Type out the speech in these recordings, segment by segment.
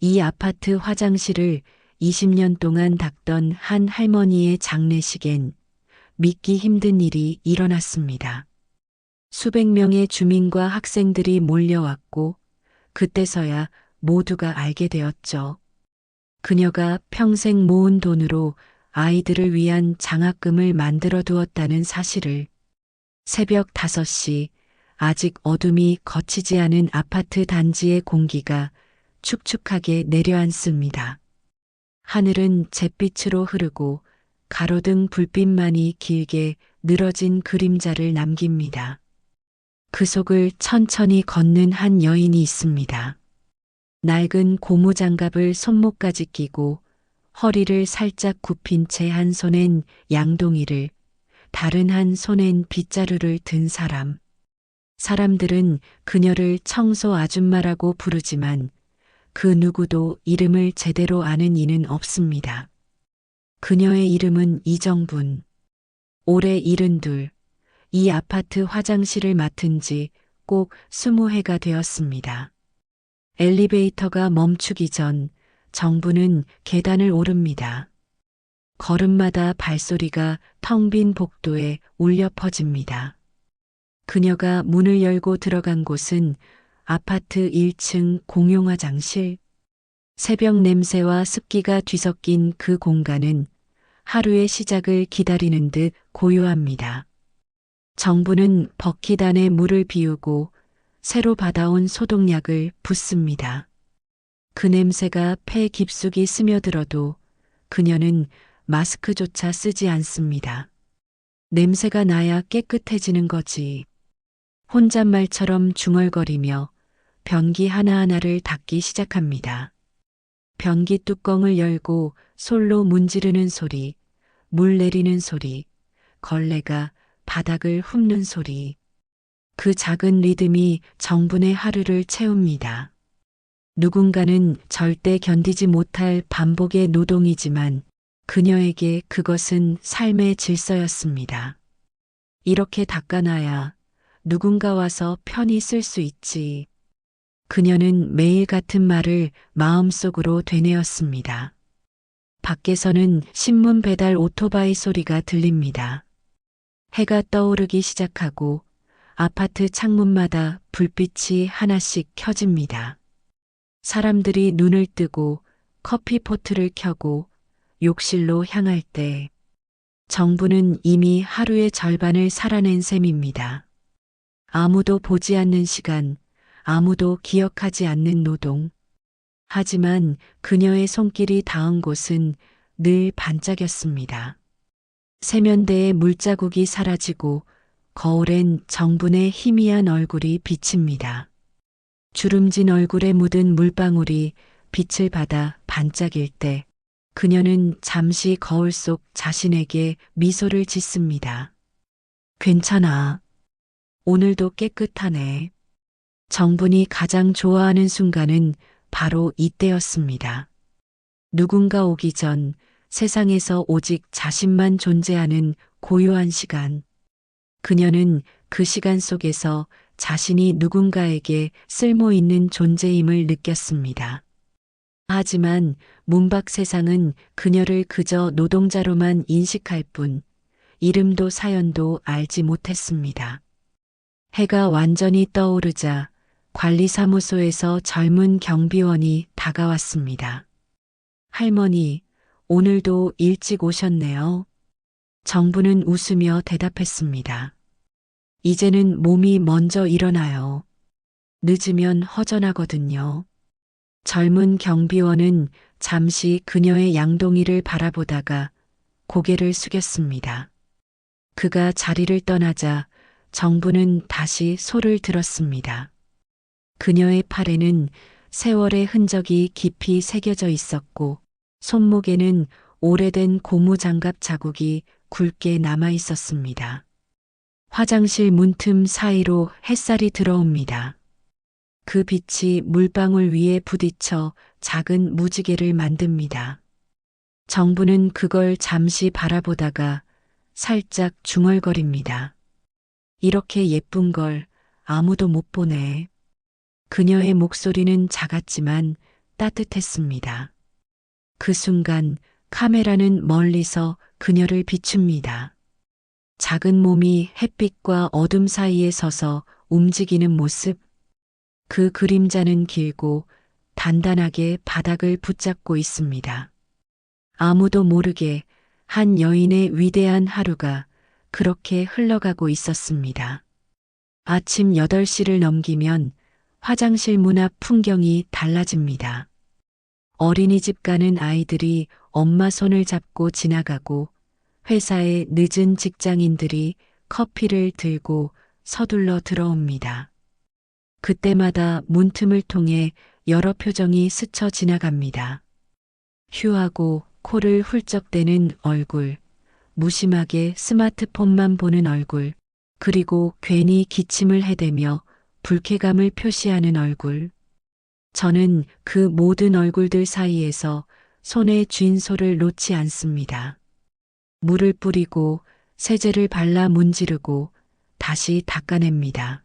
이 아파트 화장실을 20년 동안 닦던 한 할머니의 장례식엔 믿기 힘든 일이 일어났습니다. 수백 명의 주민과 학생들이 몰려왔고 그때서야 모두가 알게 되었죠. 그녀가 평생 모은 돈으로 아이들을 위한 장학금을 만들어 두었다는 사실을. 새벽 5시 아직 어둠이 거치지 않은 아파트 단지의 공기가 축축하게 내려앉습니다. 하늘은 잿빛으로 흐르고 가로등 불빛만이 길게 늘어진 그림자를 남깁니다. 그 속을 천천히 걷는 한 여인이 있습니다. 낡은 고무장갑을 손목까지 끼고 허리를 살짝 굽힌 채 한 손엔 양동이를, 다른 한 손엔 빗자루를 든 사람. 사람들은 그녀를 청소 아줌마라고 부르지만 그 누구도 이름을 제대로 아는 이는 없습니다. 그녀의 이름은 이정분. 올해 72, 이 아파트 화장실을 맡은 지 꼭 20해가 되었습니다. 엘리베이터가 멈추기 전 정부는 계단을 오릅니다. 걸음마다 발소리가 텅 빈 복도에 울려 퍼집니다. 그녀가 문을 열고 들어간 곳은 아파트 1층 공용 화장실. 새벽 냄새와 습기가 뒤섞인 그 공간은 하루의 시작을 기다리는 듯 고요합니다. 정부는 버킷 안에 물을 비우고 새로 받아온 소독약을 붓습니다. 그 냄새가 폐 깊숙이 스며들어도 그녀는 마스크조차 쓰지 않습니다. 냄새가 나야 깨끗해지는 거지. 혼잣말처럼 중얼거리며 변기 하나하나를 닦기 시작합니다. 변기 뚜껑을 열고 솔로 문지르는 소리, 물 내리는 소리, 걸레가 바닥을 훑는 소리. 그 작은 리듬이 정분의 하루를 채웁니다. 누군가는 절대 견디지 못할 반복의 노동이지만 그녀에게 그것은 삶의 질서였습니다. 이렇게 닦아놔야 누군가 와서 편히 쓸 수 있지. 그녀는 매일 같은 말을 마음속으로 되뇌었습니다. 밖에서는 신문 배달 오토바이 소리가 들립니다. 해가 떠오르기 시작하고 아파트 창문마다 불빛이 하나씩 켜집니다. 사람들이 눈을 뜨고 커피포트를 켜고 욕실로 향할 때 정부는 이미 하루의 절반을 살아낸 셈입니다. 아무도 보지 않는 시간, 아무도 기억하지 않는 노동. 하지만 그녀의 손길이 닿은 곳은 늘 반짝였습니다. 세면대의 물자국이 사라지고 거울엔 정분의 희미한 얼굴이 비칩니다. 주름진 얼굴에 묻은 물방울이 빛을 받아 반짝일 때 그녀는 잠시 거울 속 자신에게 미소를 짓습니다. 괜찮아. 오늘도 깨끗하네. 정분이 가장 좋아하는 순간은 바로 이때였습니다. 누군가 오기 전 세상에서 오직 자신만 존재하는 고요한 시간. 그녀는 그 시간 속에서 자신이 누군가에게 쓸모 있는 존재임을 느꼈습니다. 하지만 문 밖 세상은 그녀를 그저 노동자로만 인식할 뿐 이름도 사연도 알지 못했습니다. 해가 완전히 떠오르자 관리사무소에서 젊은 경비원이 다가왔습니다. 할머니, 오늘도 일찍 오셨네요. 정부는 웃으며 대답했습니다. 이제는 몸이 먼저 일어나요. 늦으면 허전하거든요. 젊은 경비원은 잠시 그녀의 양동이를 바라보다가 고개를 숙였습니다. 그가 자리를 떠나자 정부는 다시 소를 들었습니다. 그녀의 팔에는 세월의 흔적이 깊이 새겨져 있었고 손목에는 오래된 고무장갑 자국이 굵게 남아 있었습니다. 화장실 문틈 사이로 햇살이 들어옵니다. 그 빛이 물방울 위에 부딪혀 작은 무지개를 만듭니다. 정부는 그걸 잠시 바라보다가 살짝 중얼거립니다. 이렇게 예쁜 걸 아무도 못 보네. 그녀의 목소리는 작았지만 따뜻했습니다. 그 순간 카메라는 멀리서 그녀를 비춥니다. 작은 몸이 햇빛과 어둠 사이에 서서 움직이는 모습. 그 그림자는 길고 단단하게 바닥을 붙잡고 있습니다. 아무도 모르게 한 여인의 위대한 하루가 그렇게 흘러가고 있었습니다. 아침 8시를 넘기면 화장실 문 앞 풍경이 달라집니다. 어린이집 가는 아이들이 엄마 손을 잡고 지나가고 회사에 늦은 직장인들이 커피를 들고 서둘러 들어옵니다. 그때마다 문틈을 통해 여러 표정이 스쳐 지나갑니다. 휴하고 코를 훌쩍대는 얼굴, 무심하게 스마트폰만 보는 얼굴, 그리고 괜히 기침을 해대며 불쾌감을 표시하는 얼굴. 저는 그 모든 얼굴들 사이에서 손에 쥔 소를 놓지 않습니다. 물을 뿌리고 세제를 발라 문지르고 다시 닦아냅니다.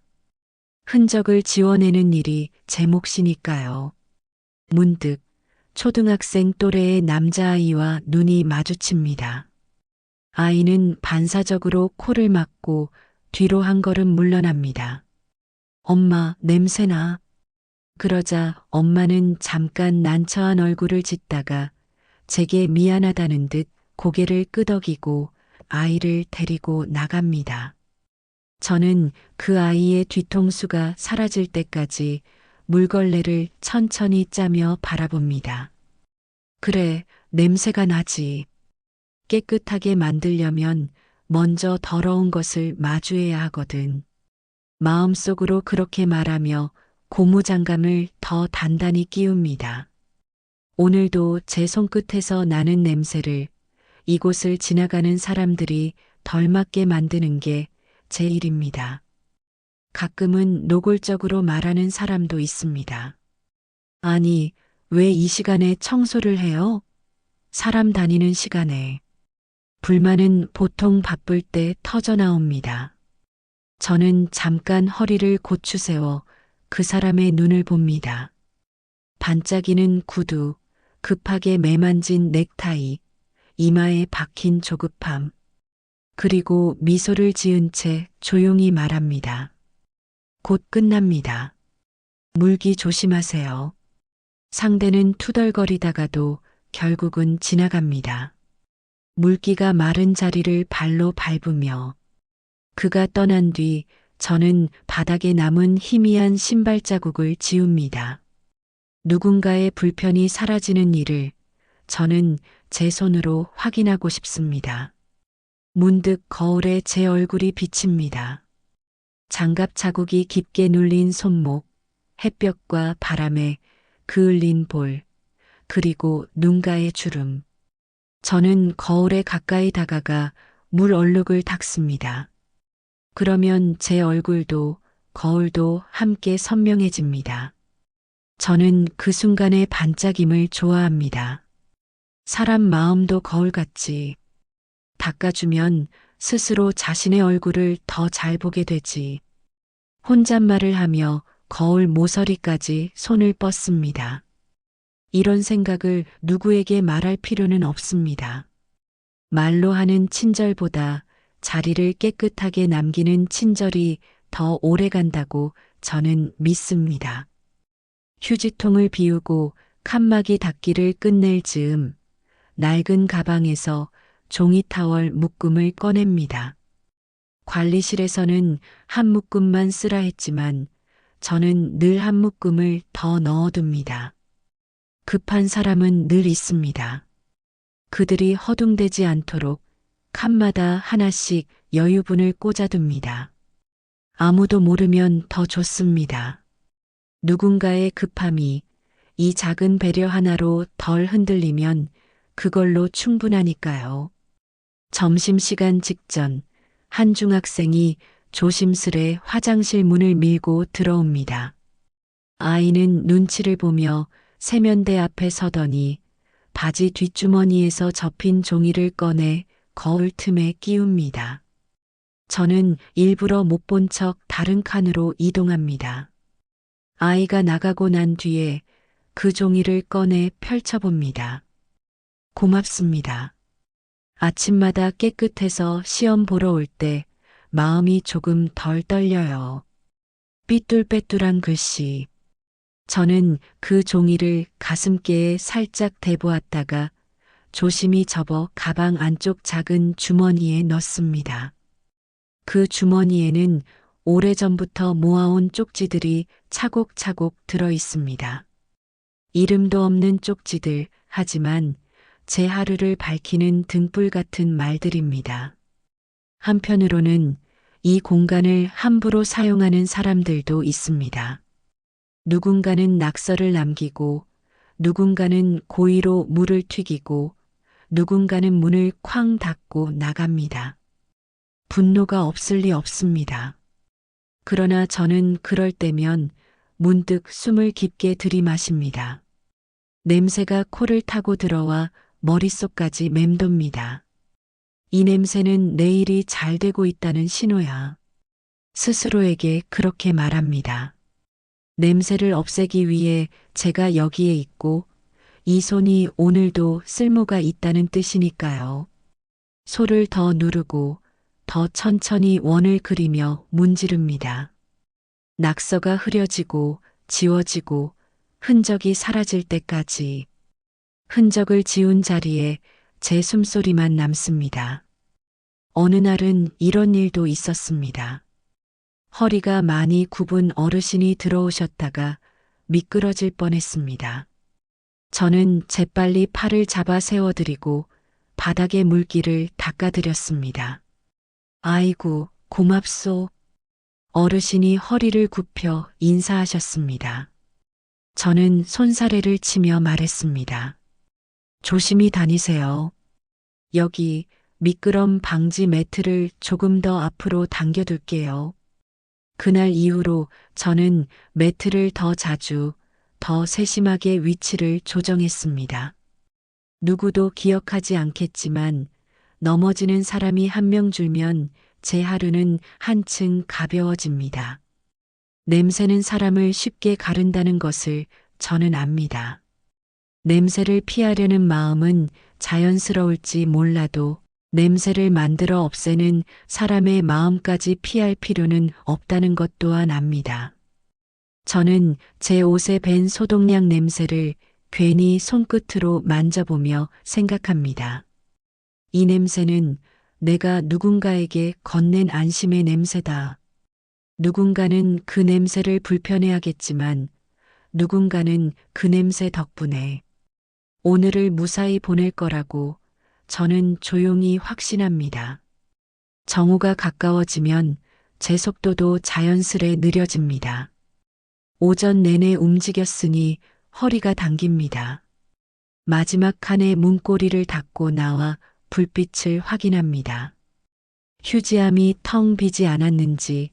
흔적을 지워내는 일이 제 몫이니까요. 문득 초등학생 또래의 남자아이와 눈이 마주칩니다. 아이는 반사적으로 코를 막고 뒤로 한 걸음 물러납니다. 엄마, 냄새나. 그러자 엄마는 잠깐 난처한 얼굴을 짓다가 제게 미안하다는 듯 고개를 끄덕이고 아이를 데리고 나갑니다. 저는 그 아이의 뒤통수가 사라질 때까지 물걸레를 천천히 짜며 바라봅니다. 그래, 냄새가 나지. 깨끗하게 만들려면 먼저 더러운 것을 마주해야 하거든. 마음속으로 그렇게 말하며 고무장갑을 더 단단히 끼웁니다. 오늘도 제 손끝에서 나는 냄새를 이곳을 지나가는 사람들이 덜 맡게 만드는 게 제 일입니다. 가끔은 노골적으로 말하는 사람도 있습니다. 아니, 왜 이 시간에 청소를 해요? 사람 다니는 시간에. 불만은 보통 바쁠 때 터져 나옵니다. 저는 잠깐 허리를 고추세워 그 사람의 눈을 봅니다. 반짝이는 구두, 급하게 매만진 넥타이, 이마에 박힌 조급함. 그리고 미소를 지은 채 조용히 말합니다. 곧 끝납니다. 물기 조심하세요. 상대는 투덜거리다가도 결국은 지나갑니다. 물기가 마른 자리를 발로 밟으며 그가 떠난 뒤 저는 바닥에 남은 희미한 신발 자국을 지웁니다. 누군가의 불편이 사라지는 일을 저는 제 손으로 확인하고 싶습니다. 문득 거울에 제 얼굴이 비칩니다. 장갑 자국이 깊게 눌린 손목, 햇볕과 바람에 그을린 볼, 그리고 눈가의 주름. 저는 거울에 가까이 다가가 물 얼룩을 닦습니다. 그러면 제 얼굴도 거울도 함께 선명해집니다. 저는 그 순간의 반짝임을 좋아합니다. 사람 마음도 거울같이 닦아주면 스스로 자신의 얼굴을 더 잘 보게 되지. 혼잣말을 하며 거울 모서리까지 손을 뻗습니다. 이런 생각을 누구에게 말할 필요는 없습니다. 말로 하는 친절보다 자리를 깨끗하게 남기는 친절이 더 오래 간다고 저는 믿습니다. 휴지통을 비우고 칸막이 닫기를 끝낼 즈음 낡은 가방에서 종이 타월 묶음을 꺼냅니다. 관리실에서는 한 묶음만 쓰라 했지만 저는 늘 한 묶음을 더 넣어둡니다. 급한 사람은 늘 있습니다. 그들이 허둥대지 않도록 칸마다 하나씩 여유분을 꽂아둡니다. 아무도 모르면 더 좋습니다. 누군가의 급함이 이 작은 배려 하나로 덜 흔들리면 그걸로 충분하니까요. 점심시간 직전 한 중학생이 조심스레 화장실 문을 밀고 들어옵니다. 아이는 눈치를 보며 세면대 앞에 서더니 바지 뒷주머니에서 접힌 종이를 꺼내 거울 틈에 끼웁니다. 저는 일부러 못 본 척 다른 칸으로 이동합니다. 아이가 나가고 난 뒤에 그 종이를 꺼내 펼쳐봅니다. 고맙습니다. 아침마다 깨끗해서 시험 보러 올 때 마음이 조금 덜 떨려요. 삐뚤빼뚤한 글씨. 저는 그 종이를 가슴께에 살짝 대보았다가 조심히 접어 가방 안쪽 작은 주머니에 넣습니다. 그 주머니에는 오래전부터 모아온 쪽지들이 차곡차곡 들어 있습니다. 이름도 없는 쪽지들, 하지만 제 하루를 밝히는 등불 같은 말들입니다. 한편으로는 이 공간을 함부로 사용하는 사람들도 있습니다. 누군가는 낙서를 남기고, 누군가는 고의로 물을 튀기고, 누군가는 문을 쾅 닫고 나갑니다. 분노가 없을 리 없습니다. 그러나 저는 그럴 때면 문득 숨을 깊게 들이마십니다. 냄새가 코를 타고 들어와 머릿속까지 맴돕니다. 이 냄새는 내일이 잘 되고 있다는 신호야. 스스로에게 그렇게 말합니다. 냄새를 없애기 위해 제가 여기에 있고 이 손이 오늘도 쓸모가 있다는 뜻이니까요. 소를 더 누르고 더 천천히 원을 그리며 문지릅니다. 낙서가 흐려지고 지워지고 흔적이 사라질 때까지. 흔적을 지운 자리에 제 숨소리만 남습니다. 어느 날은 이런 일도 있었습니다. 허리가 많이 굽은 어르신이 들어오셨다가 미끄러질 뻔했습니다. 저는 재빨리 팔을 잡아 세워드리고 바닥의 물기를 닦아드렸습니다. 아이고, 고맙소. 어르신이 허리를 굽혀 인사하셨습니다. 저는 손사래를 치며 말했습니다. 조심히 다니세요. 여기 미끄럼 방지 매트를 조금 더 앞으로 당겨둘게요. 그날 이후로 저는 매트를 더 자주, 더 세심하게 위치를 조정했습니다. 누구도 기억하지 않겠지만 넘어지는 사람이 한 명 줄면 제 하루는 한층 가벼워집니다. 냄새는 사람을 쉽게 가른다는 것을 저는 압니다. 냄새를 피하려는 마음은 자연스러울지 몰라도 냄새를 만들어 없애는 사람의 마음까지 피할 필요는 없다는 것 또한 압니다. 저는 제 옷에 밴 소독약 냄새를 괜히 손끝으로 만져보며 생각합니다. 이 냄새는 내가 누군가에게 건넨 안심의 냄새다. 누군가는 그 냄새를 불편해하겠지만 누군가는 그 냄새 덕분에 오늘을 무사히 보낼 거라고 저는 조용히 확신합니다. 정오가 가까워지면 제 속도도 자연스레 느려집니다. 오전 내내 움직였으니 허리가 당깁니다. 마지막 칸의 문고리를 닫고 나와 불빛을 확인합니다. 휴지함이 텅 비지 않았는지,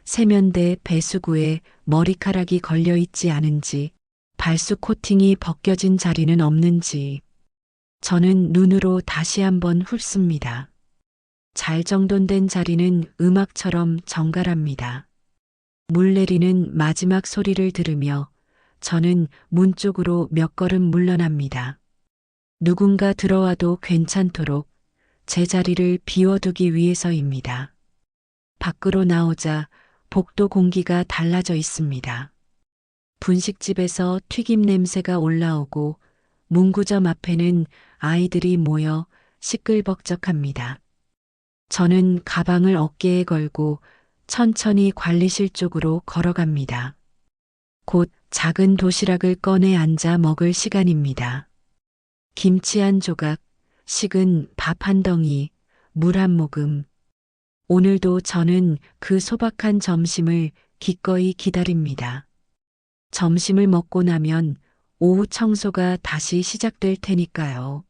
세면대 배수구에 머리카락이 걸려 있지 않은지, 발수 코팅이 벗겨진 자리는 없는지, 저는 눈으로 다시 한번 훑습니다. 잘 정돈된 자리는 음악처럼 정갈합니다. 물 내리는 마지막 소리를 들으며 저는 문 쪽으로 몇 걸음 물러납니다. 누군가 들어와도 괜찮도록 제 자리를 비워두기 위해서입니다. 밖으로 나오자 복도 공기가 달라져 있습니다. 분식집에서 튀김 냄새가 올라오고 문구점 앞에는 아이들이 모여 시끌벅적합니다. 저는 가방을 어깨에 걸고 천천히 관리실 쪽으로 걸어갑니다. 곧 작은 도시락을 꺼내 앉아 먹을 시간입니다. 김치 한 조각, 식은 밥 한 덩이, 물 한 모금. 오늘도 저는 그 소박한 점심을 기꺼이 기다립니다. 점심을 먹고 나면 오후 청소가 다시 시작될 테니까요.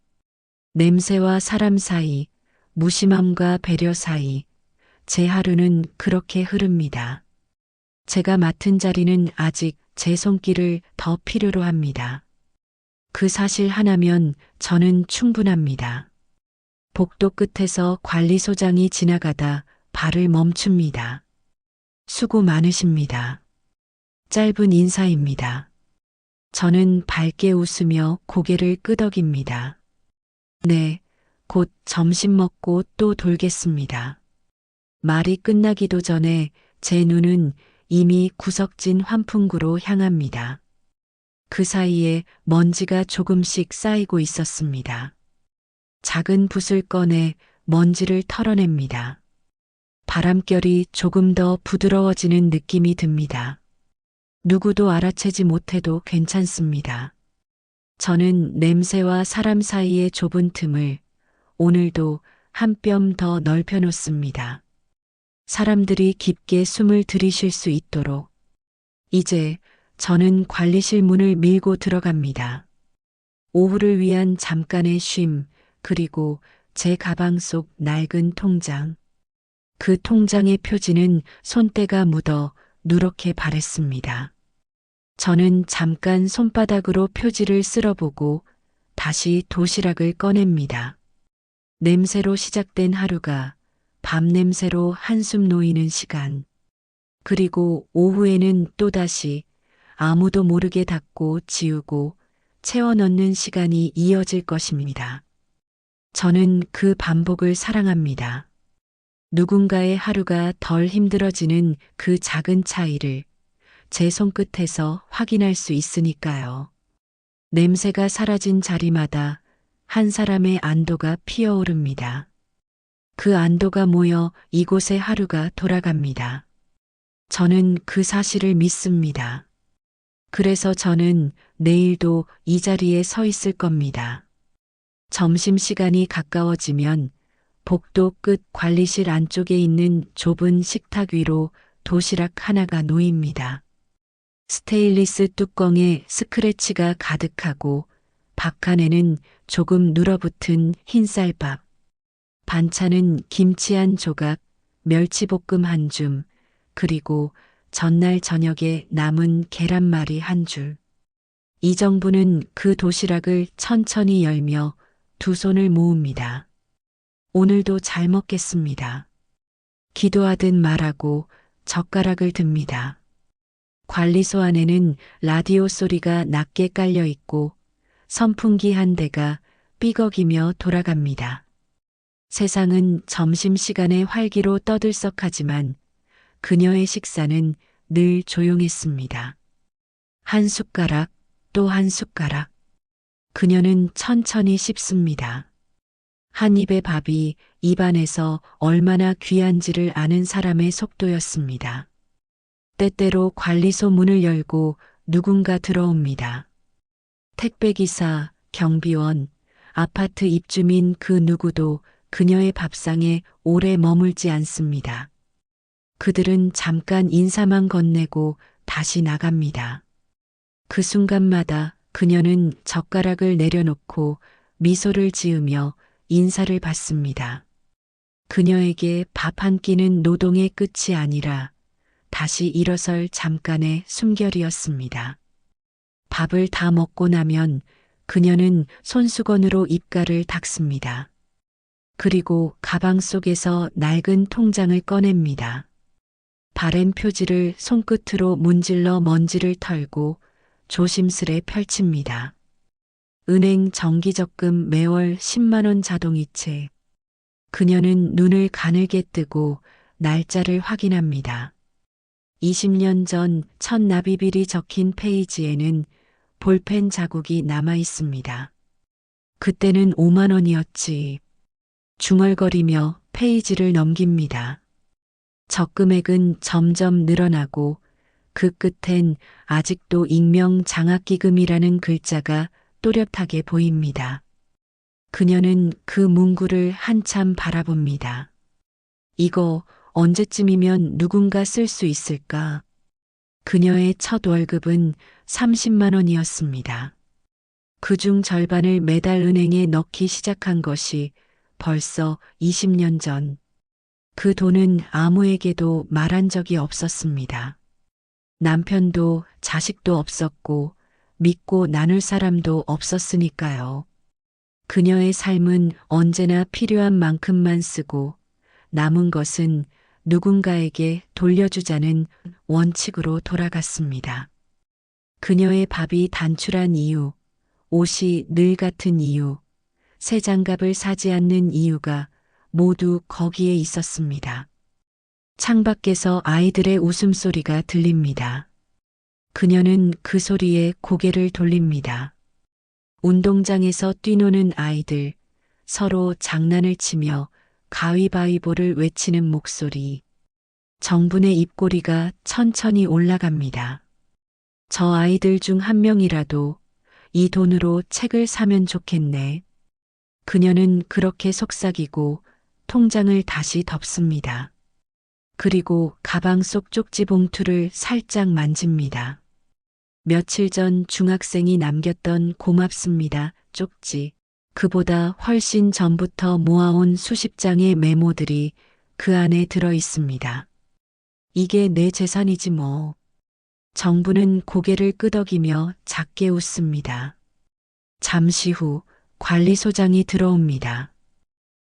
냄새와 사람 사이, 무심함과 배려 사이, 제 하루는 그렇게 흐릅니다. 제가 맡은 자리는 아직 제 손길을 더 필요로 합니다. 그 사실 하나면 저는 충분합니다. 복도 끝에서 관리소장이 지나가다 발을 멈춥니다. 수고 많으십니다. 짧은 인사입니다. 저는 밝게 웃으며 고개를 끄덕입니다. 네, 곧 점심 먹고 또 돌겠습니다. 말이 끝나기도 전에 제 눈은 이미 구석진 환풍구로 향합니다. 그 사이에 먼지가 조금씩 쌓이고 있었습니다. 작은 붓을 꺼내 먼지를 털어냅니다. 바람결이 조금 더 부드러워지는 느낌이 듭니다. 누구도 알아채지 못해도 괜찮습니다. 저는 냄새와 사람 사이의 좁은 틈을 오늘도 한 뼘 더 넓혀 놓습니다. 사람들이 깊게 숨을 들이쉴 수 있도록. 이제 저는 관리실 문을 밀고 들어갑니다. 오후를 위한 잠깐의 쉼, 그리고 제 가방 속 낡은 통장. 그 통장의 표지는 손때가 묻어 누렇게 바랬습니다. 저는 잠깐 손바닥으로 표지를 쓸어보고 다시 도시락을 꺼냅니다. 냄새로 시작된 하루가 밤 냄새로 한숨 놓이는 시간. 그리고 오후에는 또다시 아무도 모르게 닦고 지우고 채워 넣는 시간이 이어질 것입니다. 저는 그 반복을 사랑합니다. 누군가의 하루가 덜 힘들어지는 그 작은 차이를 제 손끝에서 확인할 수 있으니까요. 냄새가 사라진 자리마다 한 사람의 안도가 피어오릅니다. 그 안도가 모여 이곳의 하루가 돌아갑니다. 저는 그 사실을 믿습니다. 그래서 저는 내일도 이 자리에 서 있을 겁니다. 점심시간이 가까워지면 복도 끝 관리실 안쪽에 있는 좁은 식탁 위로 도시락 하나가 놓입니다. 스테인리스 뚜껑에 스크래치가 가득하고 박칸에는 조금 눌어붙은 흰쌀밥. 반찬은 김치 한 조각, 멸치볶음 한 줌, 그리고 전날 저녁에 남은 계란말이 한 줄. 이정부는 그 도시락을 천천히 열며 두 손을 모읍니다. 오늘도 잘 먹겠습니다. 기도하듯 말하고 젓가락을 듭니다. 관리소 안에는 라디오 소리가 낮게 깔려 있고 선풍기 한 대가 삐걱이며 돌아갑니다. 세상은 점심시간에 활기로 떠들썩하지만 그녀의 식사는 늘 조용했습니다. 한 숟가락, 또 한 숟가락. 그녀는 천천히 씹습니다. 한 입의 밥이 입안에서 얼마나 귀한지를 아는 사람의 속도였습니다. 때때로 관리소 문을 열고 누군가 들어옵니다. 택배기사, 경비원, 아파트 입주민 그 누구도 그녀의 밥상에 오래 머물지 않습니다. 그들은 잠깐 인사만 건네고 다시 나갑니다. 그 순간마다 그녀는 젓가락을 내려놓고 미소를 지으며 인사를 받습니다. 그녀에게 밥 한 끼는 노동의 끝이 아니라 다시 일어설 잠깐의 숨결이었습니다. 밥을 다 먹고 나면 그녀는 손수건으로 입가를 닦습니다. 그리고 가방 속에서 낡은 통장을 꺼냅니다. 바램 표지를 손끝으로 문질러 먼지를 털고 조심스레 펼칩니다. 은행 정기적금 매월 10만 원 자동이체. 그녀는 눈을 가늘게 뜨고 날짜를 확인합니다. 20년 전 첫 납입일이 적힌 페이지에는 볼펜 자국이 남아 있습니다. 그때는 5만 원이었지. 중얼거리며 페이지를 넘깁니다. 적금액은 점점 늘어나고 그 끝엔 아직도 익명 장학기금이라는 글자가 또렷하게 보입니다. 그녀는 그 문구를 한참 바라봅니다. 이거 언제쯤이면 누군가 쓸 수 있을까? 그녀의 첫 월급은 30만 원이었습니다. 그중 절반을 매달 은행에 넣기 시작한 것이 벌써 20년 전. 그 돈은 아무에게도 말한 적이 없었습니다. 남편도 자식도 없었고 믿고 나눌 사람도 없었으니까요. 그녀의 삶은 언제나 필요한 만큼만 쓰고 남은 것은 누군가에게 돌려주자는 원칙으로 돌아갔습니다. 그녀의 밥이 단출한 이유, 옷이 늘 같은 이유, 새 장갑을 사지 않는 이유가 모두 거기에 있었습니다. 창밖에서 아이들의 웃음소리가 들립니다. 그녀는 그 소리에 고개를 돌립니다. 운동장에서 뛰노는 아이들, 서로 장난을 치며 가위바위보를 외치는 목소리. 정분의 입꼬리가 천천히 올라갑니다. 저 아이들 중 한 명이라도 이 돈으로 책을 사면 좋겠네. 그녀는 그렇게 속삭이고 통장을 다시 덮습니다. 그리고 가방 속 쪽지 봉투를 살짝 만집니다. 며칠 전 중학생이 남겼던 고맙습니다 쪽지. 그보다 훨씬 전부터 모아온 수십 장의 메모들이 그 안에 들어 있습니다. 이게 내 재산이지 뭐. 정부는 고개를 끄덕이며 작게 웃습니다. 잠시 후 관리소장이 들어옵니다.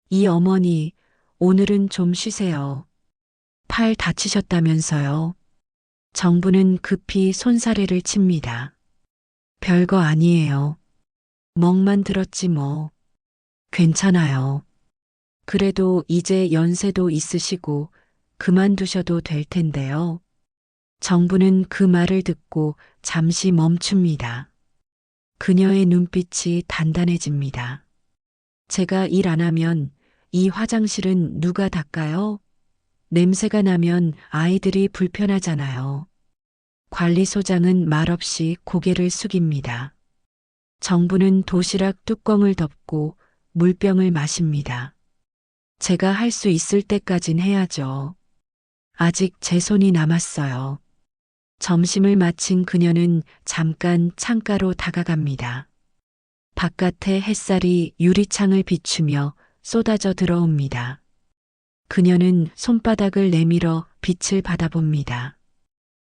이 어머니, 오늘은 좀 쉬세요. 팔 다치셨다면서요. 정부는 급히 손사래를 칩니다. 별거 아니에요. 멍만 들었지 뭐. 괜찮아요. 그래도 이제 연세도 있으시고 그만두셔도 될 텐데요. 정부는 그 말을 듣고 잠시 멈춥니다. 그녀의 눈빛이 단단해집니다. 제가 일 안 하면 이 화장실은 누가 닦아요? 냄새가 나면 아이들이 불편하잖아요. 관리소장은 말없이 고개를 숙입니다. 정부는 도시락 뚜껑을 덮고 물병을 마십니다. 제가 할 수 있을 때까진 해야죠. 아직 제 손이 남았어요. 점심을 마친 그녀는 잠깐 창가로 다가갑니다. 바깥의 햇살이 유리창을 비추며 쏟아져 들어옵니다. 그녀는 손바닥을 내밀어 빛을 받아봅니다.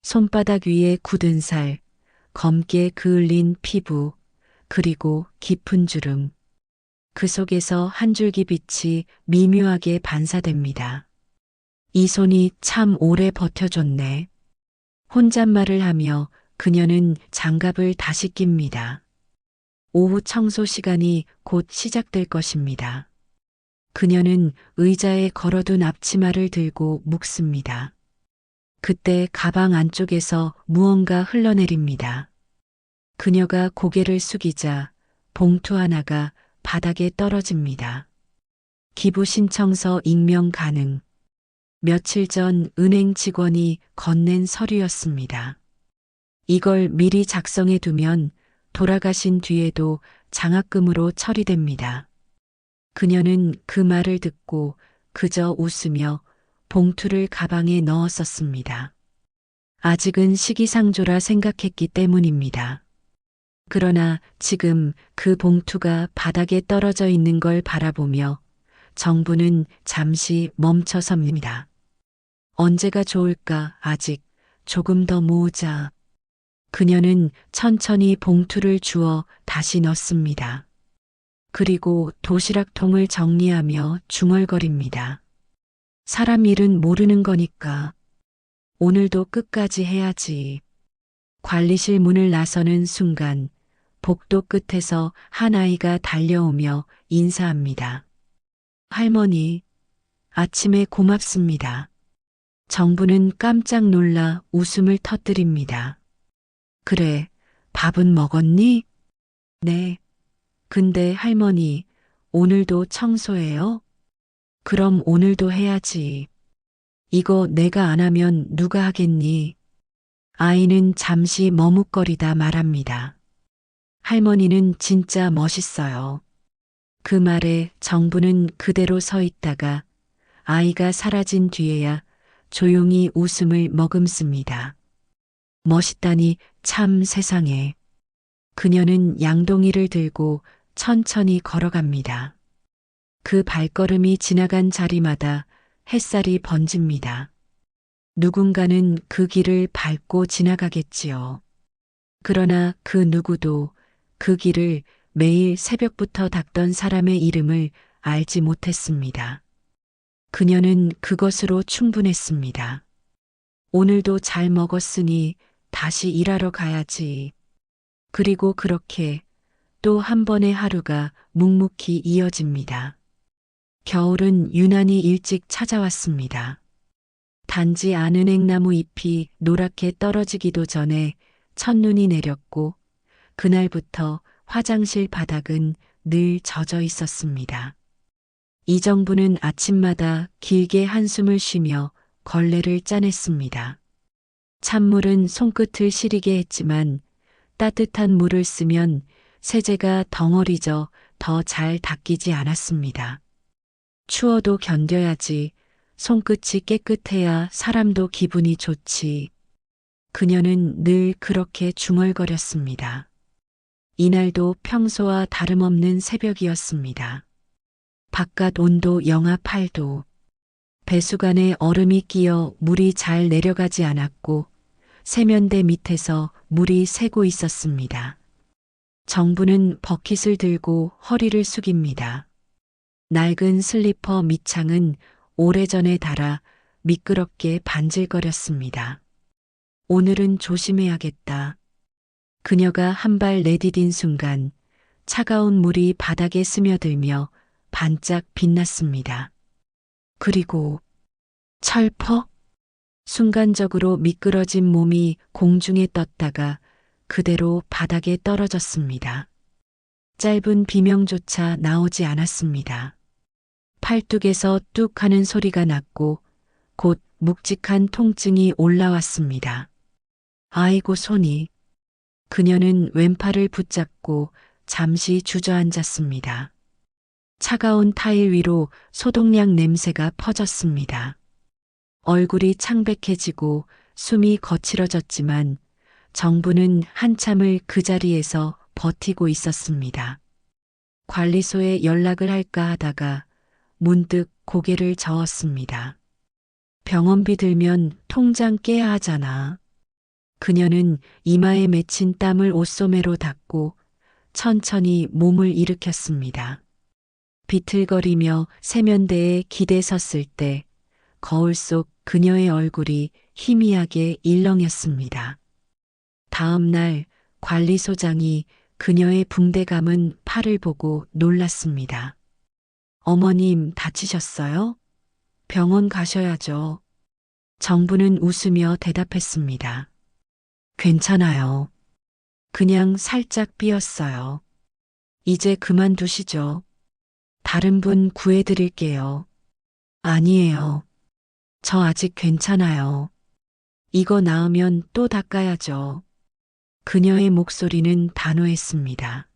손바닥 위에 굳은 살, 검게 그을린 피부, 그리고 깊은 주름. 그 속에서 한 줄기 빛이 미묘하게 반사됩니다. 이 손이 참 오래 버텨줬네. 혼잣말을 하며 그녀는 장갑을 다시 낍니다. 오후 청소 시간이 곧 시작될 것입니다. 그녀는 의자에 걸어둔 앞치마를 들고 묵습니다. 그때 가방 안쪽에서 무언가 흘러내립니다. 그녀가 고개를 숙이자 봉투 하나가 바닥에 떨어집니다. 기부 신청서 익명 가능. 며칠 전 은행 직원이 건넨 서류였습니다. 이걸 미리 작성해 두면 돌아가신 뒤에도 장학금으로 처리됩니다. 그녀는 그 말을 듣고 그저 웃으며 봉투를 가방에 넣었었습니다. 아직은 시기상조라 생각했기 때문입니다. 그러나 지금 그 봉투가 바닥에 떨어져 있는 걸 바라보며 정부는 잠시 멈춰섭니다. 언제가 좋을까? 아직 조금 더 모으자. 그녀는 천천히 봉투를 주워 다시 넣습니다. 그리고 도시락통을 정리하며 중얼거립니다. 사람 일은 모르는 거니까 오늘도 끝까지 해야지. 관리실 문을 나서는 순간 복도 끝에서 한 아이가 달려오며 인사합니다. 할머니, 아침에 고맙습니다. 정부는 깜짝 놀라 웃음을 터뜨립니다. 그래, 밥은 먹었니? 네. 근데 할머니, 오늘도 청소해요? 그럼 오늘도 해야지. 이거 내가 안 하면 누가 하겠니? 아이는 잠시 머뭇거리다 말합니다. 할머니는 진짜 멋있어요. 그 말에 정부는 그대로 서 있다가 아이가 사라진 뒤에야 조용히 웃음을 머금습니다. 멋있다니 참 세상에. 그녀는 양동이를 들고 천천히 걸어갑니다. 그 발걸음이 지나간 자리마다 햇살이 번집니다. 누군가는 그 길을 밟고 지나가겠지요. 그러나 그 누구도 그 길을 매일 새벽부터 닦던 사람의 이름을 알지 못했습니다. 그녀는 그것으로 충분했습니다. 오늘도 잘 먹었으니 다시 일하러 가야지. 그리고 그렇게 또 한 번의 하루가 묵묵히 이어집니다. 겨울은 유난히 일찍 찾아왔습니다. 단지 아는액나무 잎이 노랗게 떨어지기도 전에 첫눈이 내렸고 그날부터 화장실 바닥은 늘 젖어 있었습니다. 이정부는 아침마다 길게 한숨을 쉬며 걸레를 짜냈습니다. 찬물은 손끝을 시리게 했지만 따뜻한 물을 쓰면 세제가 덩어리져 더 잘 닦이지 않았습니다. 추워도 견뎌야지. 손끝이 깨끗해야 사람도 기분이 좋지. 그녀는 늘 그렇게 중얼거렸습니다. 이날도 평소와 다름없는 새벽이었습니다. 바깥 온도 영하 8도. 배수관에 얼음이 끼어 물이 잘 내려가지 않았고 세면대 밑에서 물이 새고 있었습니다. 정부는 버킷을 들고 허리를 숙입니다. 낡은 슬리퍼 밑창은 오래전에 닳아 미끄럽게 반질거렸습니다. 오늘은 조심해야겠다. 그녀가 한 발 내디딘 순간 차가운 물이 바닥에 스며들며 반짝 빛났습니다. 그리고 철퍽! 순간적으로 미끄러진 몸이 공중에 떴다가 그대로 바닥에 떨어졌습니다. 짧은 비명조차 나오지 않았습니다. 팔뚝에서 뚝 하는 소리가 났고 곧 묵직한 통증이 올라왔습니다. 아이고 손이. 그녀는 왼팔을 붙잡고 잠시 주저앉았습니다. 차가운 타일 위로 소독약 냄새가 퍼졌습니다. 얼굴이 창백해지고 숨이 거칠어졌지만 정부는 한참을 그 자리에서 버티고 있었습니다. 관리소에 연락을 할까 하다가 문득 고개를 저었습니다. 병원비 들면 통장 깨야 하잖아. 그녀는 이마에 맺힌 땀을 옷소매로 닦고 천천히 몸을 일으켰습니다. 비틀거리며 세면대에 기대 섰을 때 거울 속 그녀의 얼굴이 희미하게 일렁였습니다. 다음 날 관리소장이 그녀의 붕대 감은 팔을 보고 놀랐습니다. 어머님 다치셨어요? 병원 가셔야죠. 정부는 웃으며 대답했습니다. 괜찮아요. 그냥 살짝 삐었어요. 이제 그만두시죠. 다른 분 구해드릴게요. 아니에요. 저 아직 괜찮아요. 이거 나으면 또 닦아야죠. 그녀의 목소리는 단호했습니다.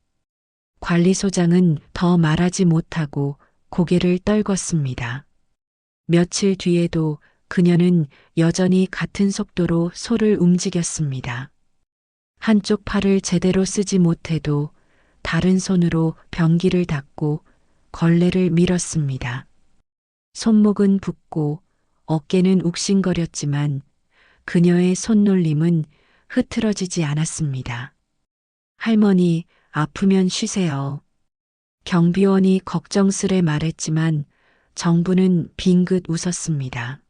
관리소장은 더 말하지 못하고 고개를 떨궜습니다. 며칠 뒤에도 그녀는 여전히 같은 속도로 소를 움직였습니다. 한쪽 팔을 제대로 쓰지 못해도 다른 손으로 변기를 닦고 걸레를 밀었습니다. 손목은 붓고 어깨는 욱신거렸지만 그녀의 손놀림은 흐트러지지 않았습니다. 할머니, 아프면 쉬세요. 경비원이 걱정스레 말했지만 정부는 빙긋 웃었습니다.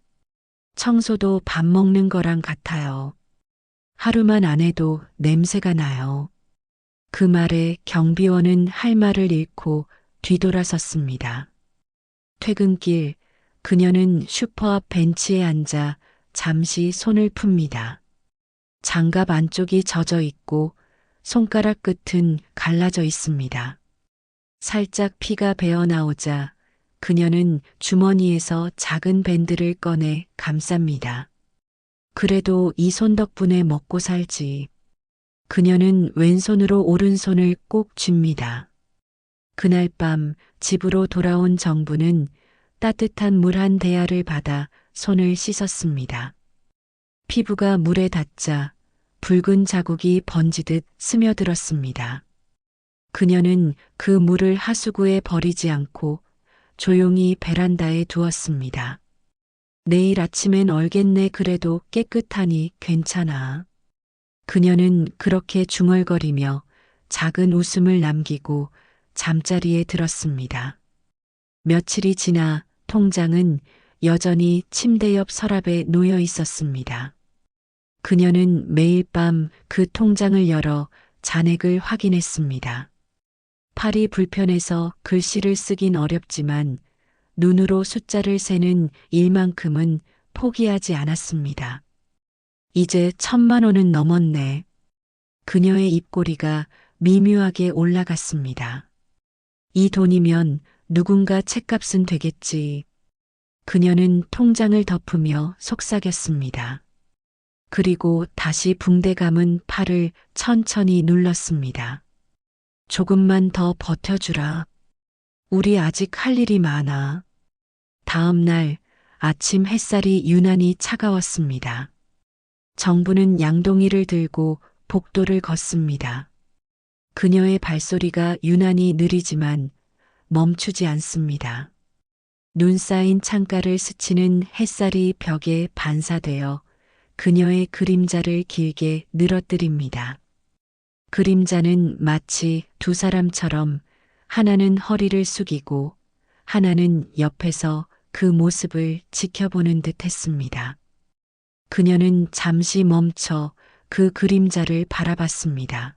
청소도 밥 먹는 거랑 같아요. 하루만 안 해도 냄새가 나요. 그 말에 경비원은 할 말을 잃고 뒤돌아섰습니다. 퇴근길 그녀는 슈퍼 앞 벤치에 앉아 잠시 손을 풉니다. 장갑 안쪽이 젖어 있고 손가락 끝은 갈라져 있습니다. 살짝 피가 배어 나오자 그녀는 주머니에서 작은 밴드를 꺼내 감쌉니다. 그래도 이 손 덕분에 먹고 살지. 그녀는 왼손으로 오른손을 꼭 쥡니다. 그날 밤 집으로 돌아온 정부는 따뜻한 물 한 대야를 받아 손을 씻었습니다. 피부가 물에 닿자 붉은 자국이 번지듯 스며들었습니다. 그녀는 그 물을 하수구에 버리지 않고 조용히 베란다에 두었습니다. 내일 아침엔 얼겠네. 그래도 깨끗하니 괜찮아. 그녀는 그렇게 중얼거리며 작은 웃음을 남기고 잠자리에 들었습니다. 며칠이 지나 통장은 여전히 침대 옆 서랍에 놓여 있었습니다. 그녀는 매일 밤 그 통장을 열어 잔액을 확인했습니다. 팔이 불편해서 글씨를 쓰긴 어렵지만 눈으로 숫자를 세는 일만큼은 포기하지 않았습니다. 이제 1,000만 원은 넘었네. 그녀의 입꼬리가 미묘하게 올라갔습니다. 이 돈이면 누군가 책값은 되겠지. 그녀는 통장을 덮으며 속삭였습니다. 그리고 다시 붕대 감은 팔을 천천히 눌렀습니다. 조금만 더 버텨주라. 우리 아직 할 일이 많아. 다음 날 아침 햇살이 유난히 차가웠습니다. 정부는 양동이를 들고 복도를 걷습니다. 그녀의 발소리가 유난히 느리지만 멈추지 않습니다. 눈 쌓인 창가를 스치는 햇살이 벽에 반사되어 그녀의 그림자를 길게 늘어뜨립니다. 그림자는 마치 두 사람처럼 하나는 허리를 숙이고 하나는 옆에서 그 모습을 지켜보는 듯 했습니다. 그녀는 잠시 멈춰 그 그림자를 바라봤습니다.